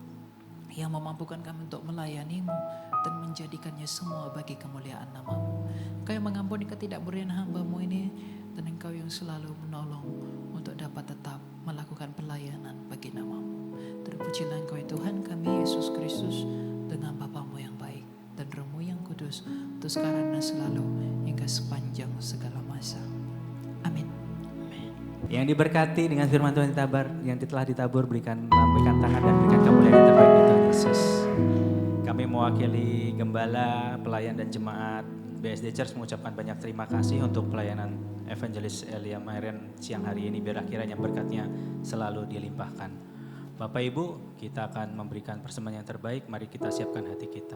yang memampukan kami untuk melayanimu dan menjadikannya semua bagi kemuliaan namamu. Engkau yang mengampuni ketidakberdayaan hambamu ini, dan Engkau yang selalu menolong untuk dapat tetap melakukan pelayanan bagi namamu. Terpujilah Engkau ya Tuhan kami Yesus Kristus, dengan Bapamu yang baik dan Rohmu yang kudus, untuk sekarang dan selalu hingga sepanjang segala masa. Amin. Yang diberkati dengan firman Tuhan yang telah ditabur, lambaikan tangan dan berikan kemuliaan yang terbaik di Tuhan Yesus. Kami mewakili gembala, pelayan dan jemaat BSD Church mengucapkan banyak terima kasih untuk pelayanan Evangelis Elia Mairen siang hari ini, biar kiranya berkatnya selalu dilimpahkan. Bapak Ibu, kita akan memberikan persembahan yang terbaik, mari kita siapkan hati kita.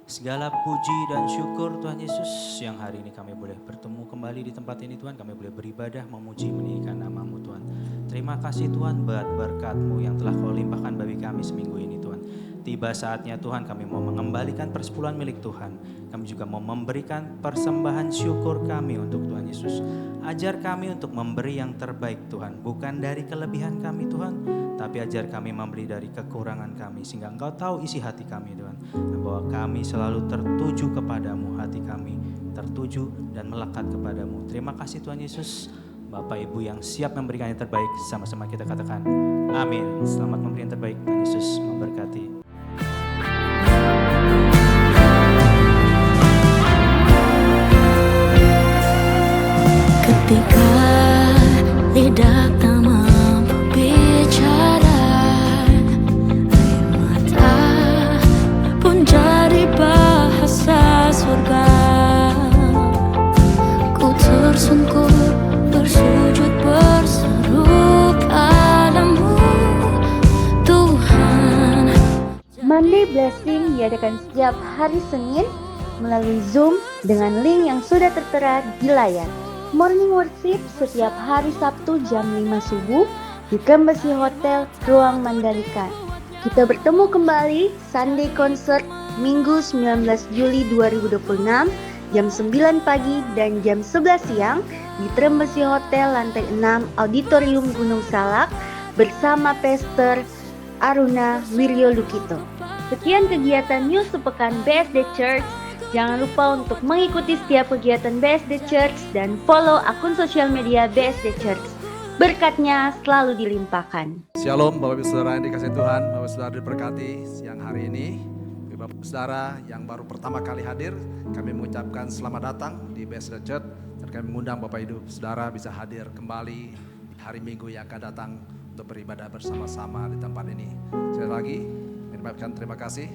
Segala puji dan syukur Tuhan Yesus, yang hari ini kami boleh bertemu kembali di tempat ini Tuhan, kami boleh beribadah, memuji, meninggikan nama-Mu Tuhan. Terima kasih Tuhan buat berkat-Mu yang telah Kau limpahkan bagi kami seminggu ini Tuhan. Tiba saatnya Tuhan kami mau mengembalikan persepuluhan milik Tuhan. Kami juga mau memberikan persembahan syukur kami untuk Tuhan Yesus. Ajar kami untuk memberi yang terbaik Tuhan, bukan dari kelebihan kami Tuhan, tapi ajar kami memberi dari kekurangan kami, sehingga Engkau tahu isi hati kami Tuhan, dan bahwa kami selalu tertuju kepadamu, hati kami tertuju dan melekat kepadamu. Terima kasih Tuhan Yesus. Bapak Ibu yang siap memberikan yang terbaik, sama-sama kita katakan amin. Selamat memberi yang terbaik. Tuhan Yesus memberkati. Ketika lidah tak mampu bicara, air mata pun jadi bahasa surga. Ku tersungkur bersujud berseru padamu Tuhan. Monday Blessing diadakan setiap hari Senin melalui Zoom dengan link yang sudah tertera di layar. Morning Worship setiap hari Sabtu jam 5 subuh di Embassy Hotel Ruang Mandalika. Kita bertemu kembali Sunday Concert Minggu 19 Juli 2026 jam 9 pagi dan jam 11 siang di Embassy Hotel lantai 6 Auditorium Gunung Salak bersama Pastor Aruna Wiryo Lukito. Sekian kegiatan News Sepekan BSD Church. Jangan lupa untuk mengikuti setiap kegiatan BSD Church dan follow akun sosial media BSD Church. Berkatnya selalu dilimpahkan. Shalom Bapak Ibu Saudara yang dikasihi Tuhan, Bapak Ibu Saudara diberkati siang hari ini. Bapak Ibu Saudara yang baru pertama kali hadir, kami mengucapkan selamat datang di BSD Church dan kami mengundang Bapak Ibu Saudara bisa hadir kembali hari Minggu yang akan datang untuk beribadah bersama-sama di tempat ini. Sekali lagi, mengucapkan terima kasih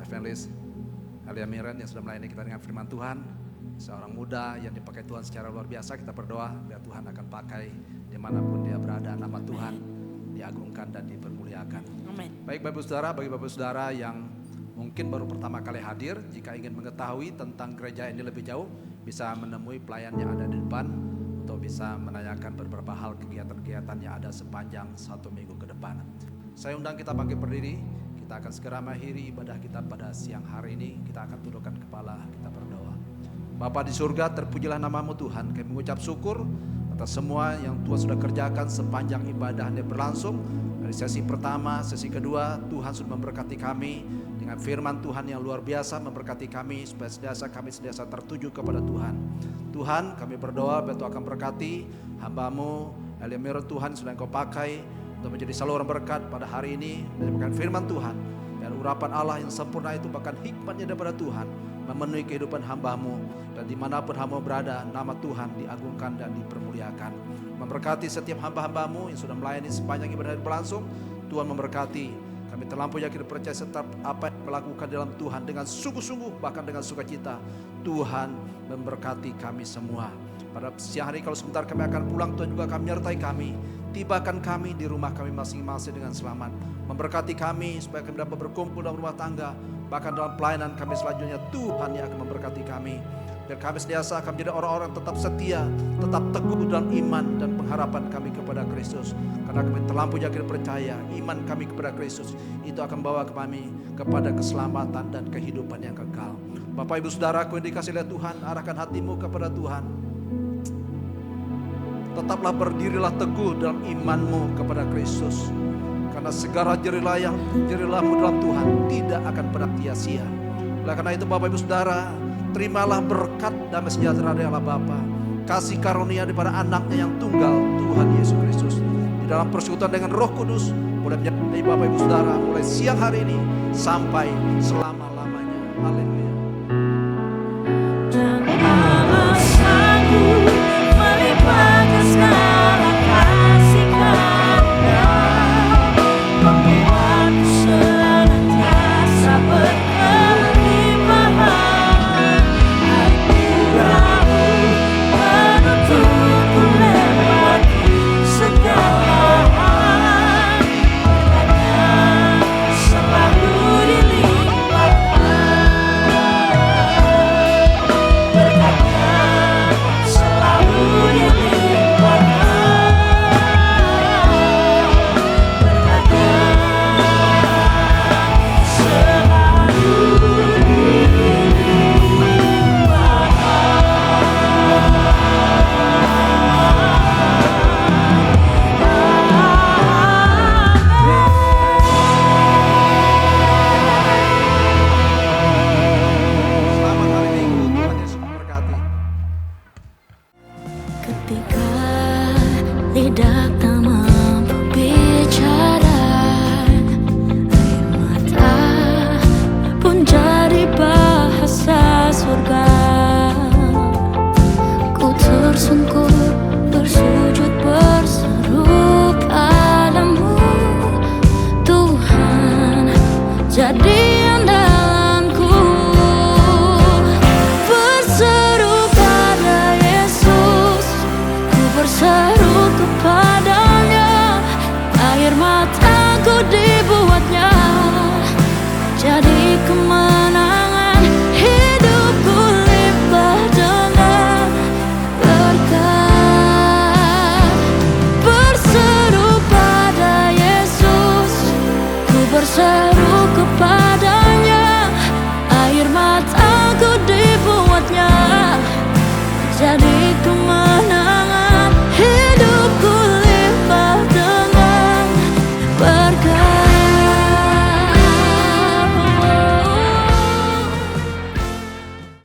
Evangelis Elia Mairen yang sudah melayani kita dengan firman Tuhan. Seorang muda yang dipakai Tuhan secara luar biasa. Kita berdoa biar Tuhan akan pakai dimanapun dia berada, nama Tuhan diagungkan dan dipermuliakan. Amin. Baik Bapak Saudara, bagi Bapak Saudara yang mungkin baru pertama kali hadir, jika ingin mengetahui tentang gereja ini lebih jauh, bisa menemui pelayan yang ada di depan untuk bisa menanyakan beberapa hal kegiatan-kegiatan yang ada sepanjang 1 minggu ke depan. Saya undang kita bangkit berdiri. Kita akan segera mengakhiri ibadah kita pada siang hari ini. Kita akan tundukkan kepala, kita berdoa. Bapa di surga, terpujilah namamu Tuhan. Kami mengucap syukur atas semua yang Tuhan sudah kerjakan sepanjang ibadah ini berlangsung. Dari sesi pertama, sesi kedua, Tuhan sudah memberkati kami dengan firman Tuhan yang luar biasa, memberkati kami supaya kami senantiasa tertuju kepada Tuhan. Tuhan, kami berdoa biar Tuhan akan berkati hamba-Mu Elia Mairen Tuhan sudah Engkau pakai untuk menjadi saluran berkat pada hari ini, menyampaikan firman Tuhan dan urapan Allah yang sempurna itu, bahkan hikmatnya daripada Tuhan memenuhi kehidupan hamba-Mu, dan dimanapun hamba berada nama Tuhan diagungkan dan dipermuliakan. Memberkati setiap hamba-hamba-Mu yang sudah melayani sepanjang ibadah berlangsung. Tuhan memberkati. Kami terlampau yakin percaya setiap apa yang melakukan dalam Tuhan dengan sungguh-sungguh, bahkan dengan sukacita. Tuhan memberkati kami semua. Pada siang hari kalau sebentar kami akan pulang, Tuhan juga akan menyertai kami. Tibakan kami di rumah kami masing-masing dengan selamat. Memberkati kami supaya kami dapat berkumpul dalam rumah tangga. Bahkan dalam pelayanan kami selanjutnya, Tuhan yang akan memberkati kami. Biar kami senantiasa akan menjadi orang-orang tetap setia, tetap teguh dalam iman dan pengharapan kami kepada Kristus. Karena kami terlampau yakin percaya, iman kami kepada Kristus itu akan bawa kami kepada keselamatan dan kehidupan yang kekal. Bapak Ibu Saudaraku yang dikasihi oleh Tuhan, arahkan hatimu kepada Tuhan. Tetaplah berdirilah teguh dalam imanmu kepada Kristus. Karena segala jerilahmu dalam Tuhan tidak akan pernah sia-sia. Oleh karena itu Bapak Ibu Saudara, terimalah berkat damai sejahtera dari Allah Bapa, kasih karunia daripada anaknya yang tunggal, Tuhan Yesus Kristus, di dalam persekutuan dengan Roh Kudus, boleh menyertai Bapak Ibu Saudara mulai siang hari ini sampai selama-lamanya. Haleluya.